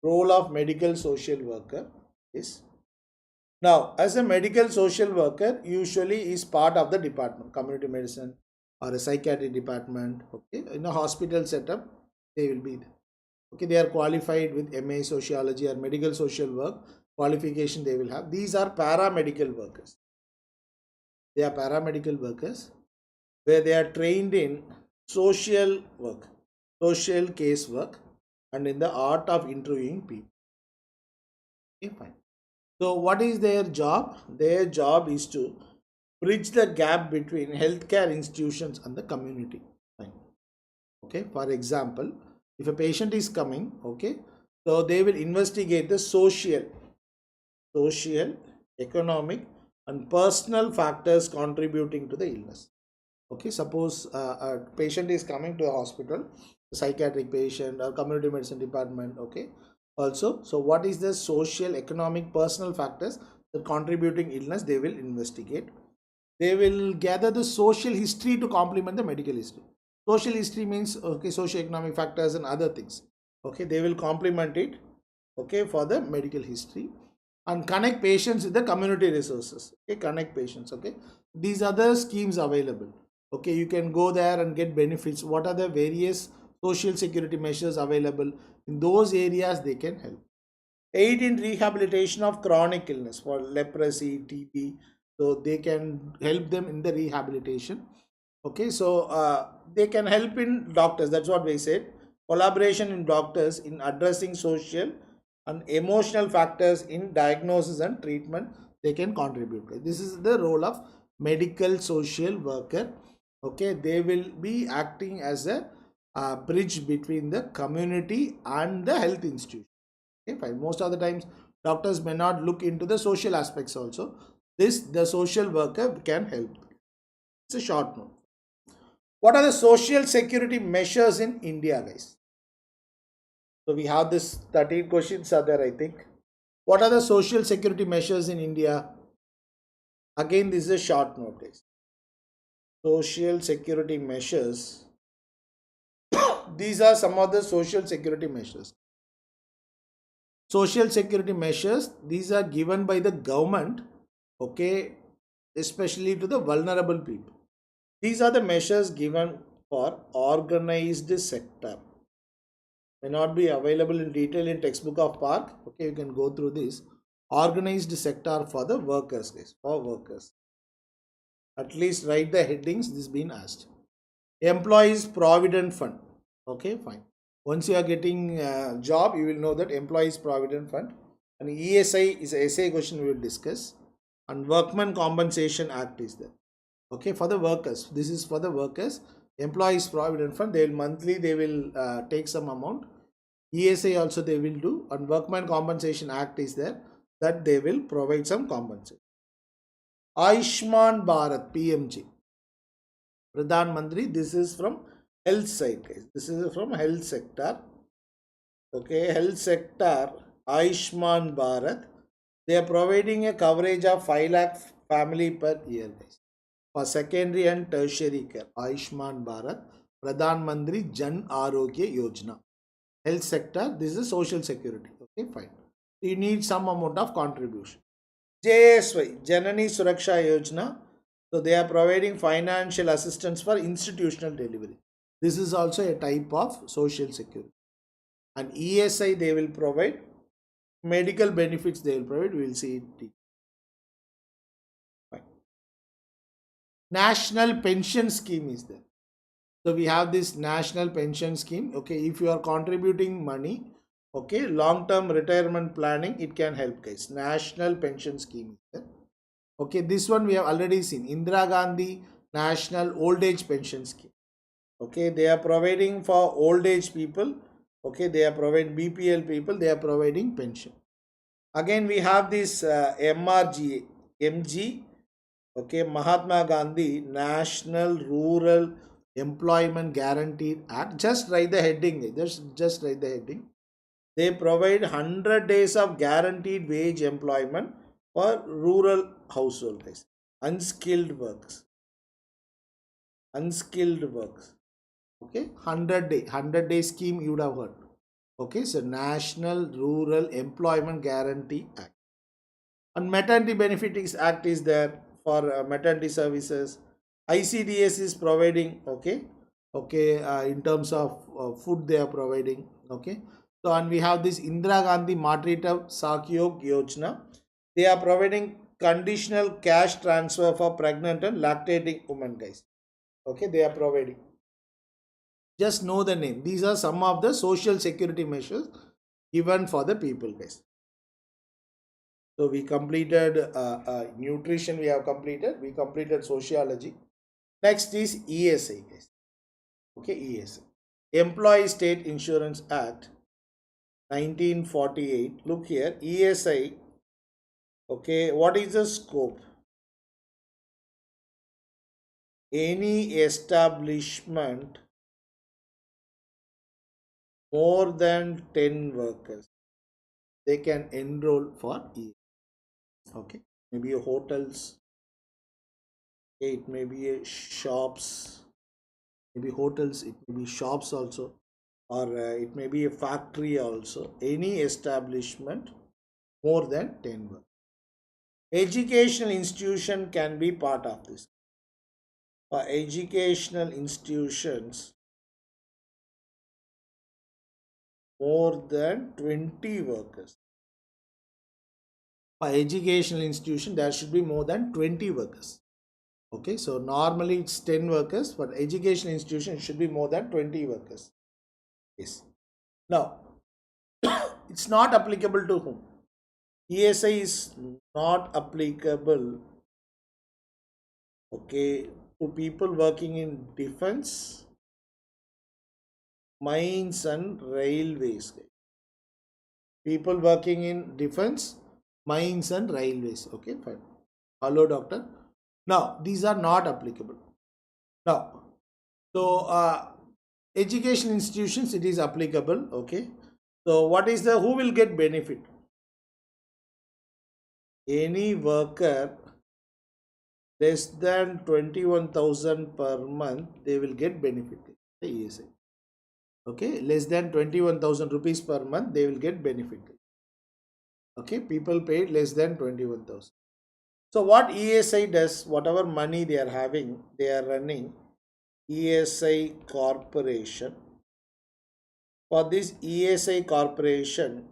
Role of medical social worker is, now, as a medical social worker, usually is part of the department, community medicine or a psychiatry department. Okay, in a hospital setup, they will be there. Okay, they are qualified with MA Sociology or medical social work qualification they will have. These are paramedical workers. They are paramedical workers where they are trained in social work, social case work, and in the art of interviewing people. Okay, fine. So, what is their job? Their job is to bridge the gap between healthcare institutions and the community. Fine. Okay, for example, if a patient is coming, okay, so they will investigate the social, economic, and personal factors contributing to the illness. Okay, suppose a patient is coming to a hospital, a psychiatric patient or community medicine department. Okay, also, so what is the social, economic, personal factors that contributing illness? They will investigate. They will gather the social history to complement the medical history. Social history means, okay, socio-economic factors and other things. Okay, they will complement it, okay, for the medical history, and connect patients with the community resources. Okay, connect patients. Okay, these are the schemes available. Okay, you can go there and get benefits. What are the various social security measures available in those areas? They can help. Aid in rehabilitation of chronic illness for leprosy, TB, so they can help them in the rehabilitation. Okay, so they can help in doctors, that's what we said. Collaboration in doctors in addressing social and emotional factors in diagnosis and treatment, they can contribute. This is the role of medical social worker. Okay, they will be acting as a bridge between the community and the health institution. Okay, fine. Most of the times doctors may not look into the social aspects also. This, the social worker can help. It's a short note. What are the social security measures in India, guys? So we have this 13 questions are there, I think. What are the social security measures in India? Again, this is a short note, guys. Social security measures. These are some of the social security measures. Social security measures, these are given by the government, okay, especially to the vulnerable people. These are the measures given for organized sector. May not be available in detail in textbook of Park. Okay, you can go through this. Organized sector for the workers, guys, for workers. At least write the headings, this been asked. Employees Provident Fund. Okay, fine. Once you are getting a job, you will know that Employees Provident Fund. And ESI is a essay question we will discuss. And Workman Compensation Act is there. Okay, for the workers. This is for the workers. Employees Provident Fund, they will monthly, they will take some amount. ESI also they will do, and Workman Compensation Act is there, that they will provide some compensation. Ayushman Bharat, PMG, Pradhan Mantri, this is from health side, guys. This is from health sector. Okay, health sector, Ayushman Bharat, they are providing a coverage of 5 lakh family per year, guys, for secondary and tertiary care. Ayushman Bharat, Pradhan Mantri Jan Arogya Yojana. Health sector, this is social security. Okay, fine. You need some amount of contribution. JSY, Janani Suraksha Yojana. So they are providing financial assistance for institutional delivery. This is also a type of social security. And ESI they will provide, medical benefits they will provide. We will see it. Fine. National pension scheme is there. So we have this national pension scheme. Okay, if you are contributing money, okay, long term retirement planning, it can help, guys. National pension scheme. Okay, this one we have already seen. Indira Gandhi National Old Age Pension Scheme. Okay, they are providing for old age people. Okay, they are providing BPL people, they are providing pension. Again, we have this MRG, MG, okay, Mahatma Gandhi National Rural Employment Guaranteed Act. Just write the heading. Just write the heading. They provide 100 days of guaranteed wage employment for rural household guys. Unskilled works. Unskilled works. Okay, 100 day scheme you would have heard. Okay, so National Rural Employment Guarantee Act. And Maternity Benefits Act is there for maternity services. ICDS is providing, in terms of food they are providing, okay. So, and we have this Indira Gandhi Matrita Sakyog Yojana. They are providing conditional cash transfer for pregnant and lactating women, guys. Okay, they are providing. Just know the name. These are some of the social security measures given for the people, guys. So we completed nutrition. We have completed. We completed sociology. Next is ESI, guys. Okay, ESI. Employee State Insurance Act 1948. Look here, ESI. Okay, what is the scope? Any establishment more than 10 workers, they can enroll for ESI. Okay, maybe hotels. Okay, it may be shops. Maybe hotels. It may be shops also, or it may be a factory also. Any establishment more than 10 workers. Educational institution can be part of this. For educational institutions, more than 20 workers. For educational institution, there should be more than 20 workers. Okay, so normally it's 10 workers, but educational institution should be more than 20 workers. Yes. Now, it's not applicable to whom? ESI is not applicable, okay, to people working in defense, mines and railways. People working in defense, mines and railways. Okay, fine. Hello, doctor. Now, these are not applicable. Now, so education institutions, it is applicable. Okay. So, what is the, who will get benefit? Any worker less than 21,000 per month, they will get benefit. The ESI. Okay, less than 21,000 rupees per month, they will get benefit. Okay, people paid less than 21,000. So what ESI does, whatever money they are having, they are running ESI corporation. For this ESI corporation,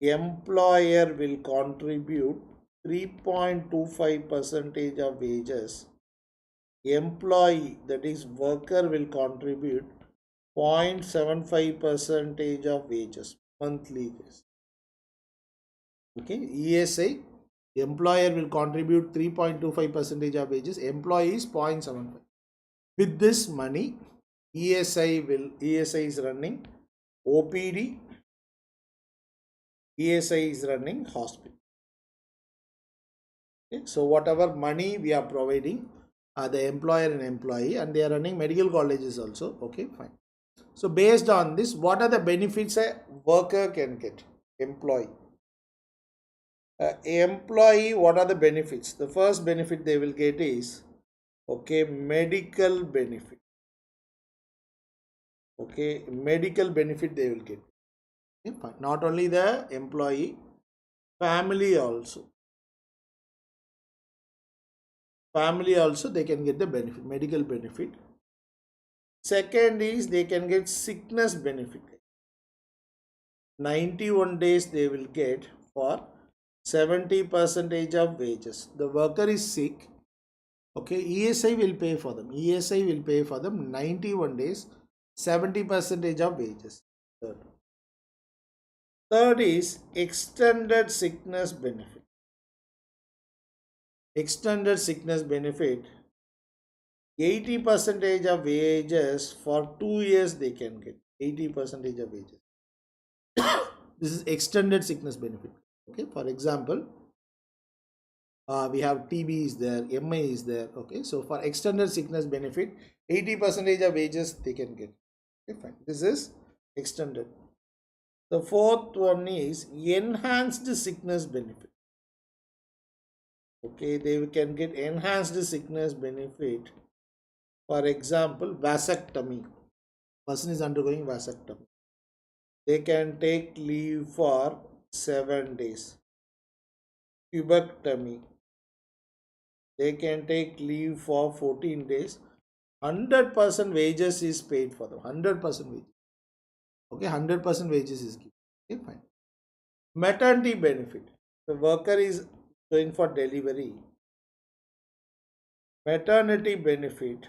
employer will contribute 3.25 percentage of wages. Employee, that is worker, will contribute 0.75 percentage of wages monthly. Okay, ESI, employer will contribute 3.25 percentage of wages, employee is 0.75. With this money, ESI is running OPD, ESI is running hospital. Okay, so whatever money we are providing, the employer and employee, and they are running medical colleges also. Okay, fine. So based on this, what are the benefits a worker can get? Employee. Employee, what are the benefits? The first benefit they will get is, okay, medical benefit. Okay, medical benefit they will get. Okay, fine. Not only the employee, family also. Family also they can get the benefit, medical benefit. Second is they can get sickness benefit. 91 days they will get for 70 percentage of wages. The worker is sick. Okay, ESI will pay for them. ESI will pay for them 91 days, 70 percentage of wages. Third is extended sickness benefit. Extended sickness benefit, 80 percentage of wages for 2 years they can get. 80 percentage of wages. This is extended sickness benefit. Okay, for example, we have TB is there, MI is there. Okay, so for extended sickness benefit, 80 percentage of wages they can get. Okay, fine. This is extended. The fourth one is enhanced sickness benefit. Okay, they can get enhanced sickness benefit. For example, vasectomy. Person is undergoing vasectomy. They can take leave for 7 days. Pubectomy, they can take leave for 14 days. 100% wages is paid for them. 100% wages. Okay, 100% wages is given. Okay, fine. Maternity benefit. The worker is going for delivery. Maternity benefit.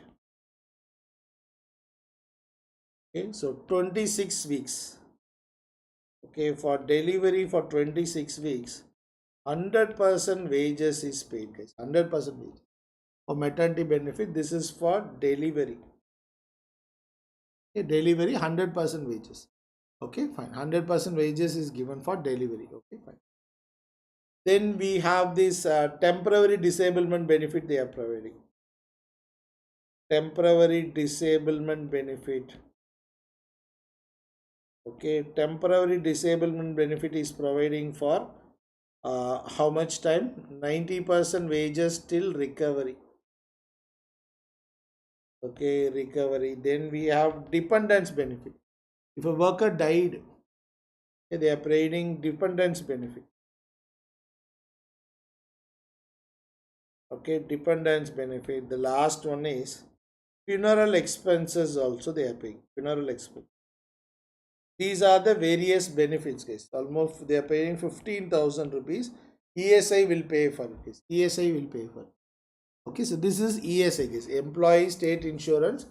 Okay, so 26 weeks. Okay, for delivery for 26 weeks, 100% wages is paid, guys. 100% wages. For maternity benefit, this is for delivery. Okay, delivery 100% wages. Okay, fine. 100% wages is given for delivery. Okay, fine. Then we have this temporary disablement benefit they are providing. Temporary disablement benefit. Okay, temporary disablement benefit is providing for how much time? 90% wages till recovery. Okay, recovery. Then we have dependence benefit. If a worker died, okay, they are providing dependence benefit. Okay, dependence benefit. The last one is funeral expenses also they are paying. Funeral expense. These are the various benefits, guys. Almost they are paying 15,000 rupees. ESI will pay for it, guys. ESI will pay for it. Okay, so this is ESI, guys. Employee State Insurance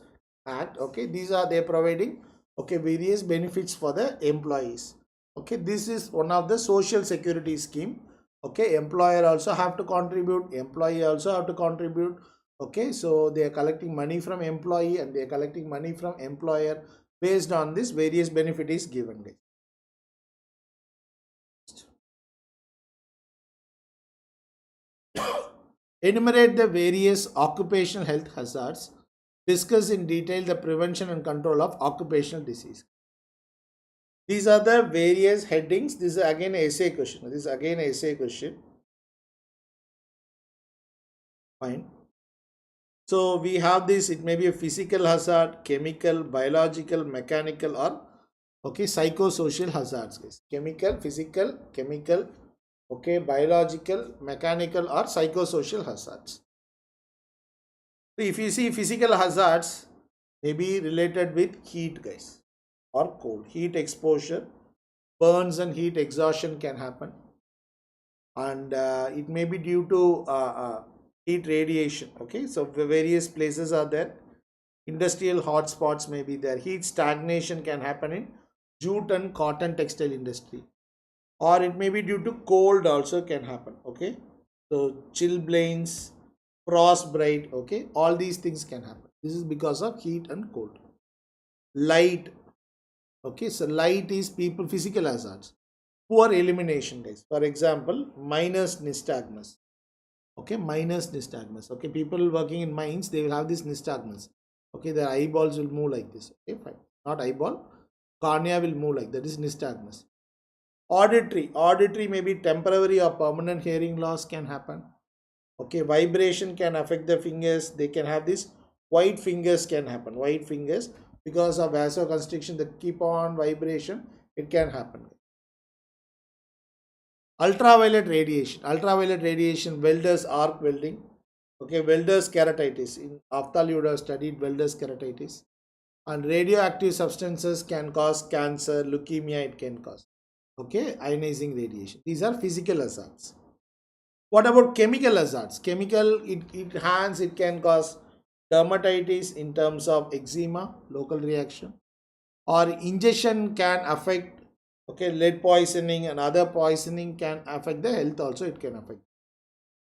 Act. Okay, these are they providing, okay, various benefits for the employees. Okay, this is one of the social security scheme. Okay, employer also have to contribute, employee also have to contribute. Okay, so they are collecting money from employee and they are collecting money from employer. Based on this, various benefit is given, guys. Enumerate the various occupational health hazards. Discuss in detail the prevention and control of occupational disease. These are the various headings. This is again essay question. This is again essay question. Fine. So we have this. It may be a physical hazard, chemical, biological, mechanical, or okay, psychosocial hazards, guys. Chemical, physical, chemical, okay, biological, mechanical, or psychosocial hazards. So if you see physical hazards, may be related with heat, guys, or cold. Heat exposure, burns and heat exhaustion can happen, and it may be due to heat radiation. Okay, so various places are there. Industrial hotspots may be there. Heat stagnation can happen in jute and cotton textile industry, or it may be due to cold also can happen. Okay, so chilblains, frostbite. Okay, all these things can happen. This is because of heat and cold. Light. Okay, so light is people physical hazards. Poor elimination, guys. For example, miners nystagmus. Okay, miners nystagmus. Okay, people working in mines, they will have this nystagmus. Okay, their eyeballs will move like this. Okay, fine. Not eyeball, cornea will move like that. This is nystagmus. Auditory may be temporary or permanent hearing loss can happen. Okay, vibration can affect the fingers. They can have this white fingers can happen. White fingers because of vasoconstriction, the keep on vibration, it can happen. Ultraviolet radiation, welders arc welding. Okay, welders keratitis. In Aftal you would have studied welders keratitis. And radioactive substances can cause cancer, leukemia it can cause. Okay, ionizing radiation. These are physical hazards. What about chemical hazards? Chemical, it can cause dermatitis in terms of eczema, local reaction, or ingestion can affect, okay, lead poisoning and other poisoning can affect the health also, it can affect.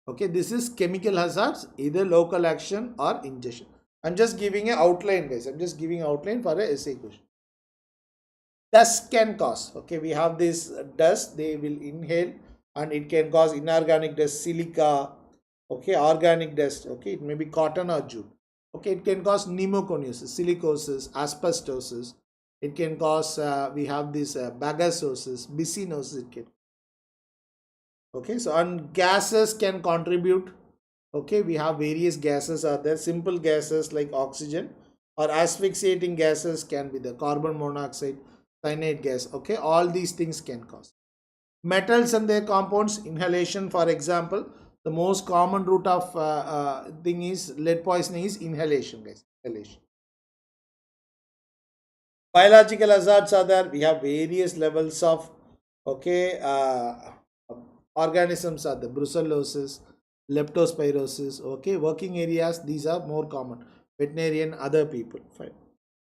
Okay, this is chemical hazards, either local action or ingestion. I'm just giving an outline, guys. I'm just giving outline for a essay question. Dust can cause, okay, we have this dust, they will inhale and it can cause inorganic dust, silica, okay, organic dust, okay, it may be cotton or jute. Okay, it can cause pneumoconiosis, silicosis, asbestosis. It can cause, we have this bagasosis, bicynosis, it can. Okay, so and gases can contribute. Okay, we have various gases are there. Simple gases like oxygen or asphyxiating gases can be the carbon monoxide, cyanide gas. Okay, all these things can cause. Metals and their compounds, inhalation, for example, the most common route of thing is lead poisoning is inhalation, guys. Inhalation. Biological hazards are there. We have various levels of, okay, organisms are the brucellosis, leptospirosis. Okay, working areas, these are more common. Veterinarian, other people, fine.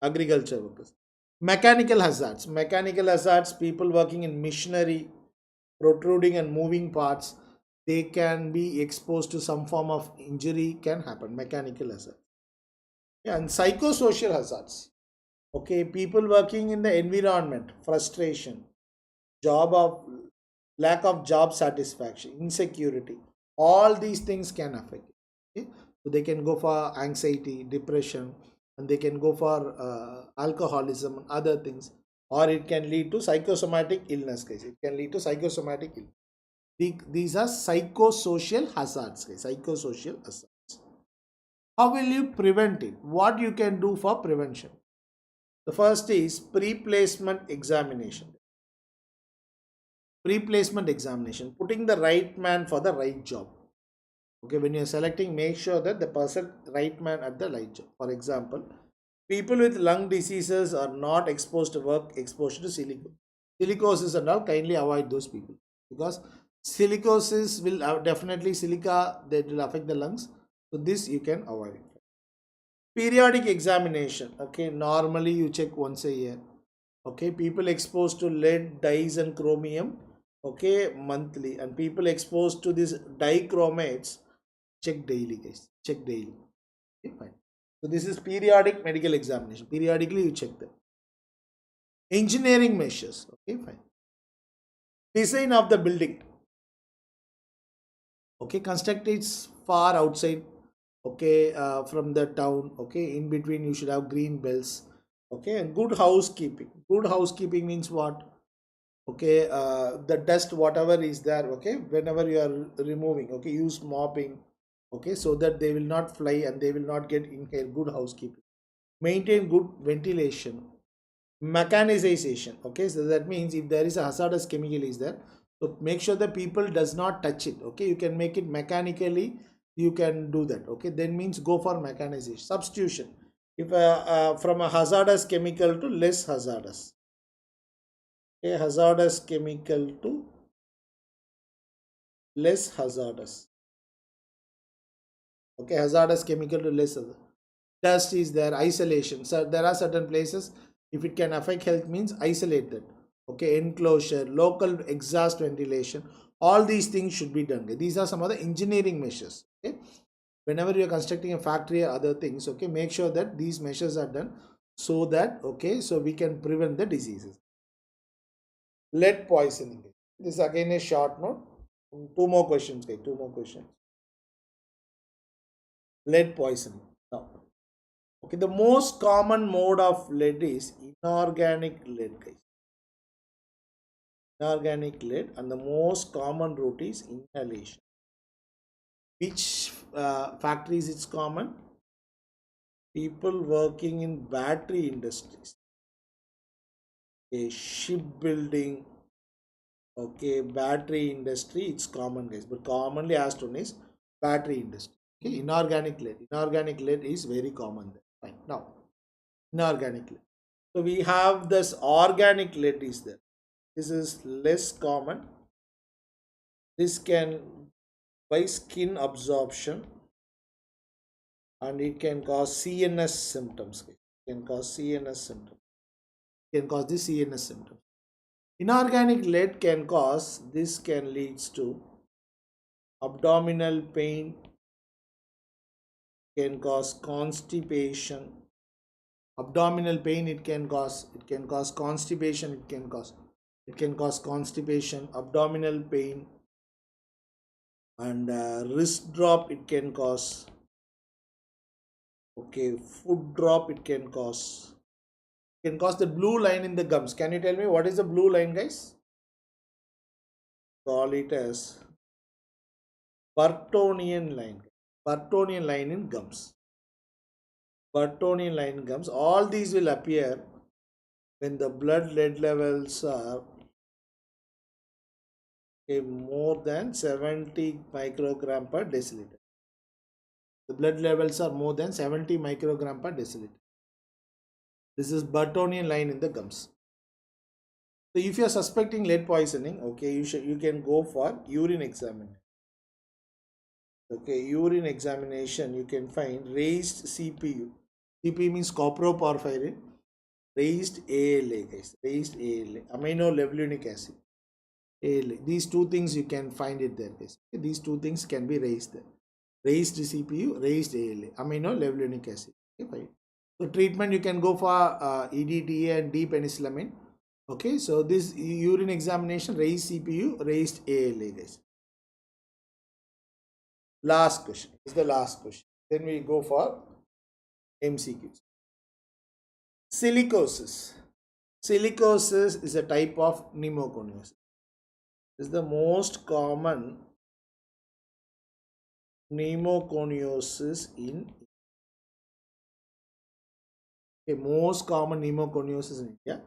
Agriculture workers. Mechanical hazards, people working in machinery, protruding and moving parts, they can be exposed to some form of injury can happen. Mechanical hazards. Yeah, and psychosocial hazards. Okay, people working in the environment, frustration, job of lack of job satisfaction, insecurity, all these things can affect. Okay, so they can go for anxiety, depression, and they can go for alcoholism and other things, or it can lead to psychosomatic illness, guys. It can lead to psychosomatic illness. These are psychosocial hazards, guys. Psychosocial hazards. How will you prevent it? What you can do for prevention? The first is pre-placement examination. Pre-placement examination, putting the right man for the right job. Okay, when you're selecting, make sure that the person right man at the right job. For example, People with lung diseases are not exposed to work exposure to silicosis and all. Kindly avoid those people, because silicosis will definitely silica that will affect the lungs. So this you can avoid it. Periodic examination. Okay, normally you check once a year. Okay, people exposed to lead, dyes and chromium, okay, monthly, and people exposed to these dichromates, check daily, guys, check daily. Okay, fine. So this is periodic medical examination. Periodically you check them. Engineering measures. Okay, fine. Design of the building. Okay, construct it far outside. Okay, from the town. Okay, in between you should have green belts. Okay, and good housekeeping. Good housekeeping means what? Okay, the dust whatever is there. Okay, whenever you are removing. Okay, use mopping. Okay, so that they will not fly and they will not get in here. Good housekeeping. Maintain good ventilation. Mechanization. Okay, so that means if there is a hazardous chemical is there, so make sure the people does not touch it. Okay, you can make it mechanically, you can do that. Okay, then means go for mechanization. Substitution, if from a hazardous chemical to less hazardous. Okay, hazardous chemical to less hazardous. Okay, hazardous chemical to less hazardous. Dust is there. Isolation, so there are certain places if it can affect health means isolated. Okay, enclosure, local exhaust ventilation, all these things should be done. These are some of the engineering measures. Okay, whenever you are constructing a factory or other things, okay, make sure that these measures are done, so that okay, so we can prevent the diseases. Lead poisoning, this again is short note. Two more questions, okay, two more questions. Lead poisoning now. Okay, the most common mode of lead is inorganic lead, guys. Inorganic lead, and the most common route is inhalation. Which factories it's common? People working in battery industries, a shipbuilding, okay, battery industry, it's common, guys. But commonly asked one is battery industry. Okay, inorganic lead. Inorganic lead is very common there. Fine. Now, inorganic lead. So we have this organic lead is there. This is less common. This can by skin absorption, and it can cause CNS symptoms. It can cause CNS symptoms. It can cause the CNS symptoms. Inorganic lead can cause, this can leads to abdominal pain, can cause constipation. Abdominal pain it can cause constipation, it can cause constipation, abdominal pain, and wrist drop it can cause. Okay, foot drop it can cause. It can cause the blue line in the gums. Can you tell me what is the blue line, guys? Call it as Burtonian line. Burtonian line in gums. Burtonian line in gums. All these will appear when the blood lead levels are more than 70 microgram per deciliter. The blood levels are more than 70 microgram per deciliter. This is Burtonian line in the gums. So if you are suspecting lead poisoning, okay, you can go for urine examination. Okay, urine examination, you can find raised CPU. CPU means coproporphyrin, raised ALA, guys, raised ALA, aminolevulinic acid. ALA. These two things you can find it there, guys. Okay, these two things can be raised there. Raised CPU, raised ALA, aminolevulinic acid. Okay, fine. So treatment you can go for EDTA and D-penicillamine. Okay, so this urine examination, raised CPU, raised ALA, guys. Last question is the last question. Then we go for MCQs. Silicosis. Silicosis is a type of pneumoconiosis. This is the most common pneumoconiosis in most common pneumoconiosis in India.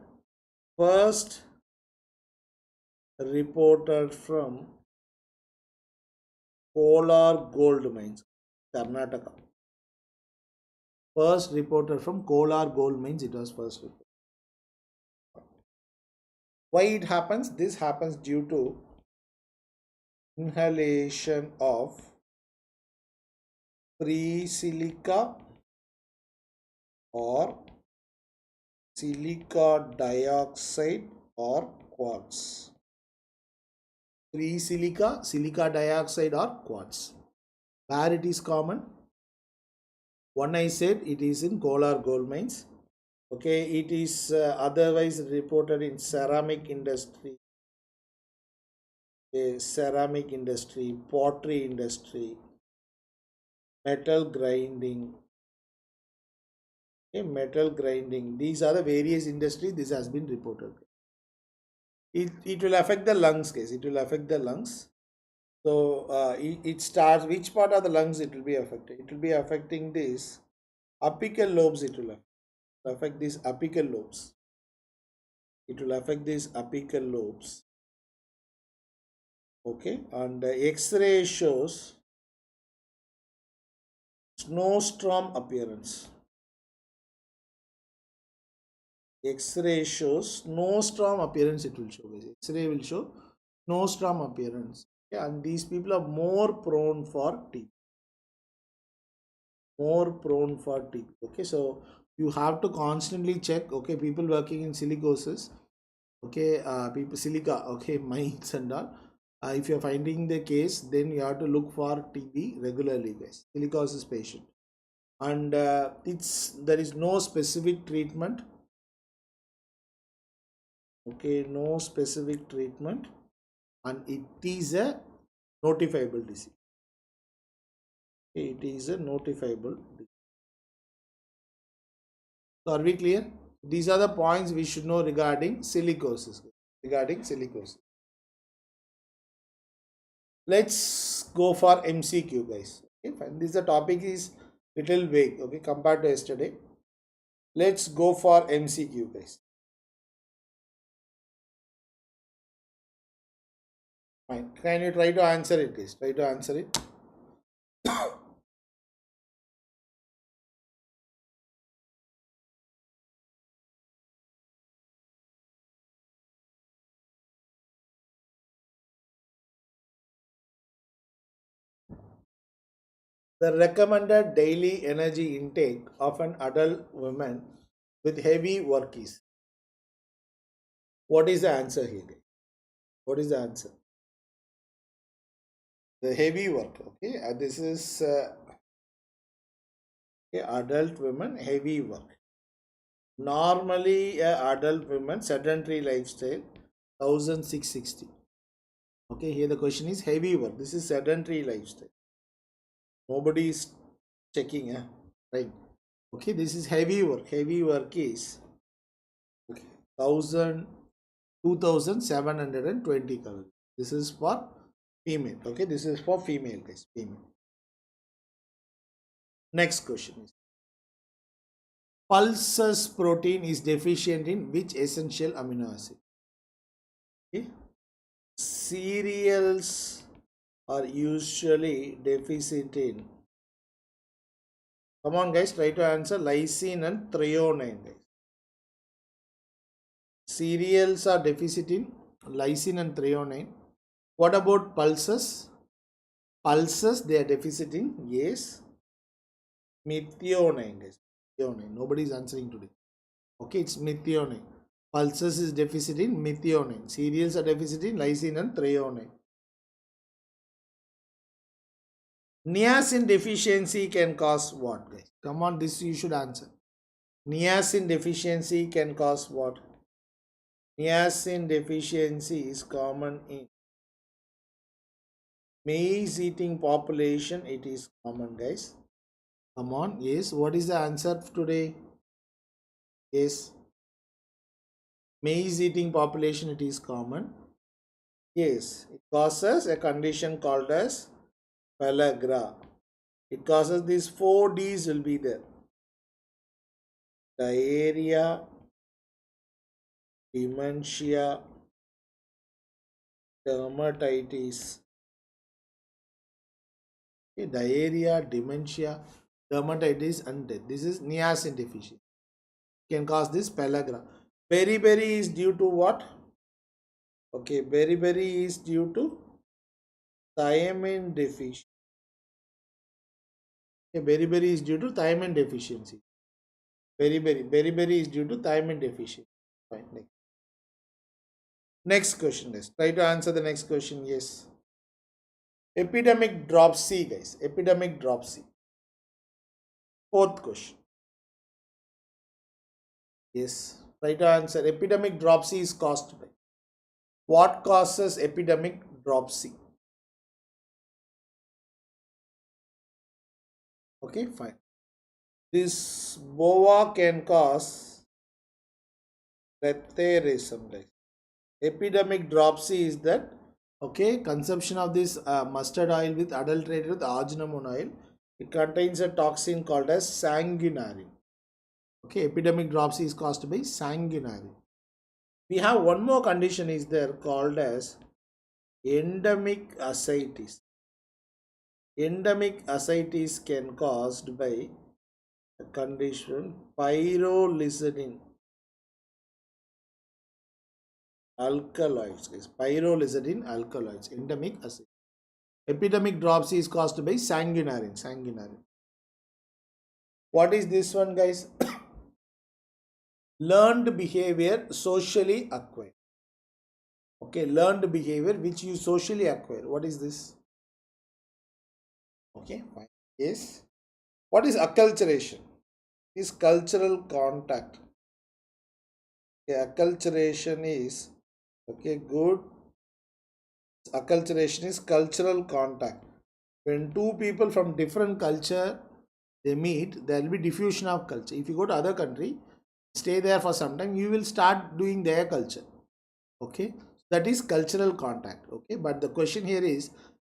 First reported from Kolar gold mines, Karnataka. First reported from Kolar gold mines. It was first reported. Why it happens? This happens due to inhalation of free silica or silica dioxide or quartz. Free silica, silica dioxide or quartz. Where it is common? One I said it is in Kolar gold mines. Okay, it is otherwise reported in ceramic industry, pottery industry, metal grinding. Okay, metal grinding. These are the various industries. This has been reported. It will affect the lungs, guys. It will affect the lungs. So it starts. Which part of the lungs it will be affected? It will be affecting this apical lobes. It will affect these apical lobes. It will affect these apical lobes. Okay, and X-ray shows snowstorm appearance. X-ray shows snowstorm appearance. It will show. X-ray will show snowstorm appearance. Okay, and these people are more prone for TB. More prone for TB. Okay, so you have to constantly check. Okay, people working in silicosis. Okay, people silica. Okay, mines and all. If you are finding the case, then you have to look for TB regularly, guys. Silicosis patient, and there is no specific treatment. Okay, no specific treatment, and it is a notifiable disease. Okay, it is a notifiable disease. So are we clear? These are the points we should know regarding silicosis. Let's go for MCQ, guys. Okay, fine. This the topic is little vague. Okay, compared to yesterday. Let's go for MCQ, guys. Fine. Can you try to answer it, guys? Try to answer it. The recommended daily energy intake of an adult woman with heavy work is. What is the answer here, guys? What is the answer? The heavy work. Okay, this is adult women heavy work. Normally, adult women sedentary lifestyle 1660. Okay, here the question is heavy work. This is sedentary lifestyle. Nobody is checking, right? Okay, this is heavy work. Heavy work is okay, 2720 calories. This is for female. Okay, this is for female, guys. Female. Next question is pulses protein is deficient in which essential amino acid? Okay. Cereals are usually deficient in. Come on, guys, try to answer lysine and threonine, guys. Cereals are deficient in lysine and threonine. What about pulses? Pulses, they are deficient in, yes, methionine, guys. Methionine. Nobody is answering today. Okay, it's methionine. Pulses is deficient in methionine. Cereals are deficient in lysine and threonine. Niacin deficiency can cause what, guys? Come on, this you should answer. Niacin deficiency can cause what? Niacin deficiency is common in maize eating population. It is common, guys. Come on, yes. What is the answer today? Yes. Maize eating population, it is common. Yes, it causes a condition called as pellagra. It causes these 4 D's will be there. Diarrhea, dementia, dermatitis. Okay, diarrhea, dementia, dermatitis and death. This is niacin deficiency. Can cause this pellagra. Beriberi is due to what? Okay, beriberi is due to thiamine deficiency. Okay, beriberi is due to thiamine deficiency. Beriberi is due to thiamine deficiency. Fine. Next question is, try to answer the next question. Yes. Epidemic dropsy, guys. Epidemic dropsy. Fourth question. Yes. Try to answer. Epidemic dropsy is caused by. What causes epidemic dropsy? Okay, fine. This boa can cause letharism, guys. Epidemic dropsy is that, okay, consumption of this mustard oil with adulterated with arginamone oil. It contains a toxin called as sanguinary. Okay, epidemic dropsy is caused by sanguinary. We have one more condition is there called as endemic ascites. Endemic ascites can caused by a condition pyrrolizidine alkaloids. Pyrrolizidine alkaloids. Endemic ascites. Epidemic dropsy is caused by sanguinary. What is this one, guys? Learned behavior socially acquired. Okay, learned behavior which you socially acquire. What is this? Okay, fine. Yes. What is acculturation? Is cultural contact. Okay, acculturation is, okay, good. Acculturation is cultural contact. When two people from different culture they meet, there will be diffusion of culture. If you go to other country, stay there for some time, you will start doing their culture. Okay, that is cultural contact. Okay, but the question here is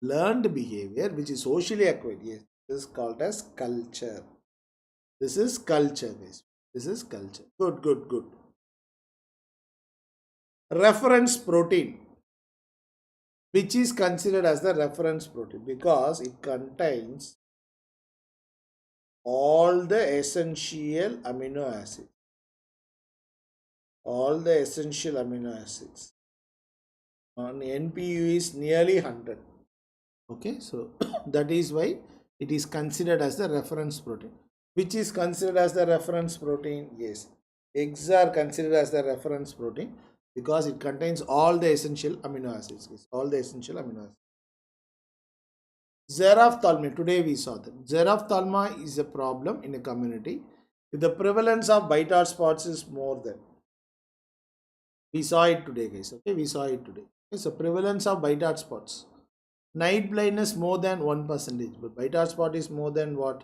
learned behavior which is socially acquired. Yes, this is called as culture. This is culture, guys. This is culture. Good. Reference protein, which is considered as the reference protein because it contains all the essential amino acids. All the essential amino acids. On NPU is nearly 100. Okay, so that is why it is considered as the reference protein. Which is considered as the reference protein? Yes, eggs are considered as the reference protein because it contains all the essential amino acids. Yes, all the essential amino acids. Xerophthalmia, today we saw that. Xerophthalmia is a problem in a community if the prevalence of bite or spots is more than. We saw it today, guys. Okay, we saw it today. Okay, so prevalence of bite or spots. Night blindness more than 1%, but bite or spot is more than what?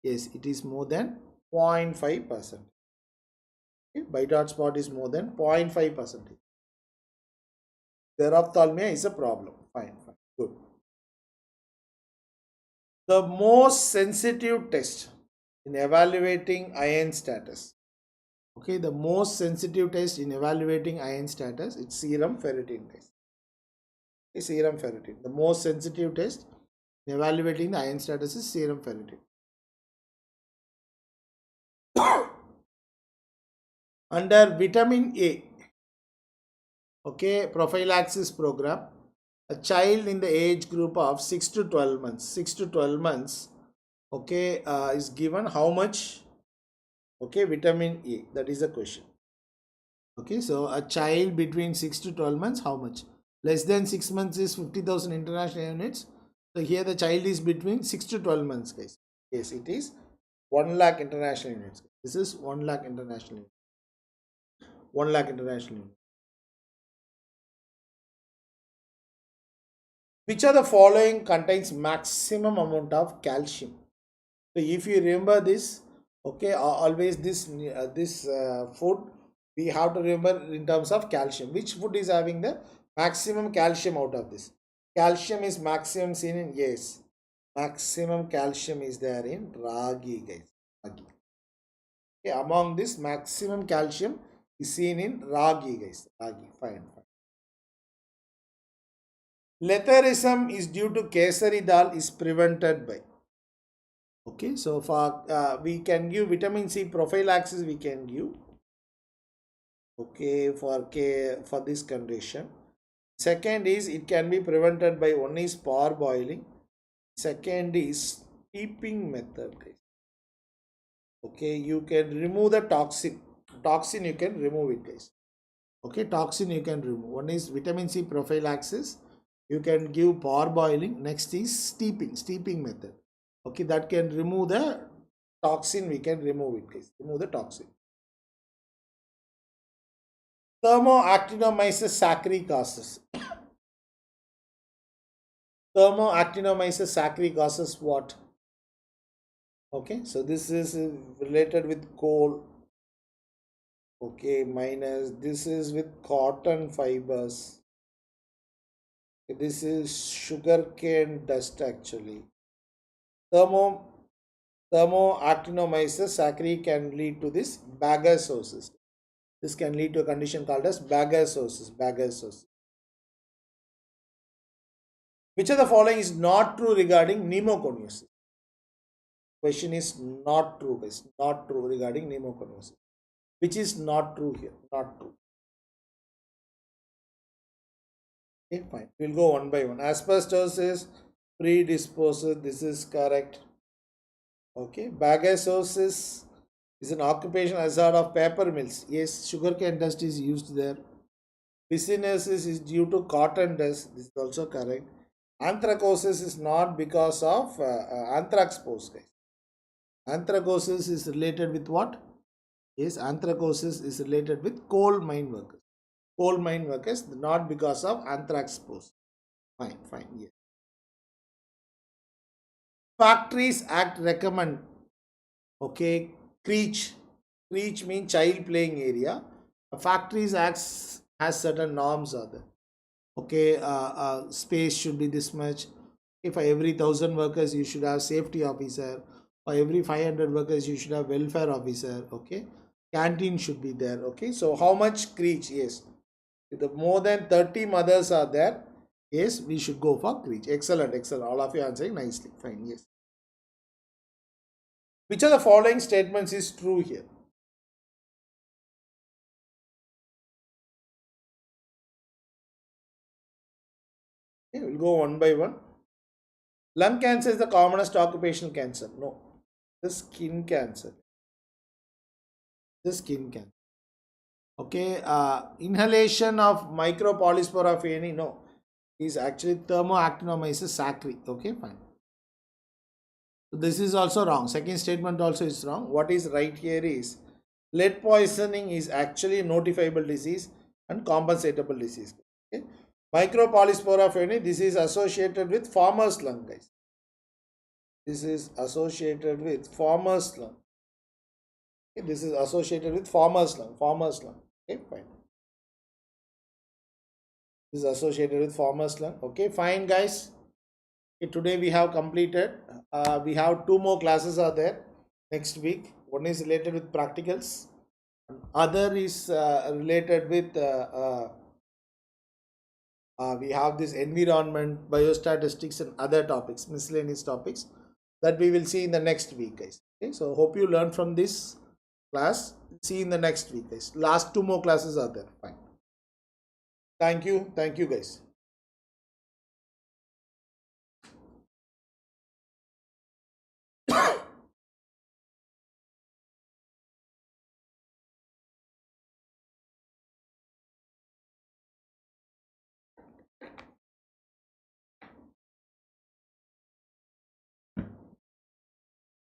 Yes, it is more than 0.5%. Okay, bite or spot is more than 0.5%. Xerophthalmia is a problem. Fine, good. The most sensitive test in evaluating iron status. Okay, the most sensitive test in evaluating iron status is serum ferritin test. Okay, serum ferritin. The most sensitive test in evaluating the iron status is serum ferritin. Under vitamin A, okay, prophylaxis program, a child in the age group of 6 to 12 months, okay, is given how much, okay, vitamin A? That is the question. Okay, so a child between 6 to 12 months, how much? Less than 6 months is 50,000 international units. So here the child is between 6 to 12 months, guys. Yes, it is 1 lakh international units. This is 1 lakh international units. 1 lakh international units. Which of the following contains maximum amount of calcium? So if you remember this, okay, always this food we have to remember in terms of calcium. Which food is having the maximum calcium out of this? Calcium is maximum seen in, yes, maximum calcium is there in ragi, guys. Ragi. Okay, among this maximum calcium is seen in ragi, guys. Ragi, fine. Letharism is due to kesari dal is prevented by. Okay, so for we can give vitamin C prophylaxis, we can give, okay, for this condition. Second is it can be prevented by, one is parboiling, second is steeping method. Okay, you can remove the toxin you can remove it, guys. Okay, toxin you can remove. One is vitamin C prophylaxis, you can give parboiling. Next is steeping method. Okay, that can remove the toxin, we can remove it, guys. Remove the toxin. Thermoactinomyces sacchari causes. Thermoactinomyces sacchari causes what? Okay, so this is related with coal. Okay, minus this is with cotton fibers. This is sugarcane dust actually. Thermoactinomyces sacchari can lead to this bagasosis. This can lead to a condition called as bagasosis. Which of the following is not true regarding pneumoconiosis? Question is not true, guys. Not true regarding pneumoconiosis. Which is not true here? Not true. Okay, fine. We'll go one by one. Asbestosis predisposes. This is correct. Okay. Bagasosis is an occupational hazard of paper mills. Yes, sugarcane dust is used there. Piscinosis is due to cotton dust. This is also correct. Anthracosis is not because of anthrax spores, guys. Anthracosis is related with what? Yes, anthracosis is related with coal mine workers. Coal mine workers, not because of anthrax spores. Fine, yes. Factories Act recommend, okay, creche. Creche means child playing area. A Factories Act has certain norms are there. Okay, space should be this much. If for every 1,000 workers you should have safety officer, for every 500 workers you should have welfare officer. Okay, canteen should be there. Okay, so how much creche? Yes, if the more than 30 mothers are there, yes, we should go for creche. Excellent, all of you answering nicely. Fine, yes. Which of the following statements is true here? Okay, we'll go one by one. Lung cancer is the commonest occupational cancer. No, the skin cancer. The skin cancer. Okay, inhalation of micropolyspora fani, no, is actually thermoactinomyces sacchari. Okay, fine. So this is also wrong. Second statement also is wrong. What is right here is lead poisoning is actually a notifiable disease and compensatable disease. Okay. Micropolyspora fani, this is associated with farmer's lung, guys. This is associated with farmer's lung. Okay. This is associated with farmer's lung. Okay, fine. This is associated with farmer's lung. Okay, fine, guys. Okay, today we have completed. We have 2 more classes are there next week. One is related with practicals. Other is related with we have this environment, biostatistics, and other topics, miscellaneous topics that we will see in the next week, guys. Okay, so hope you learn from this class. See you in the next week, guys. Last 2 more classes are there. Fine. Thank you, guys.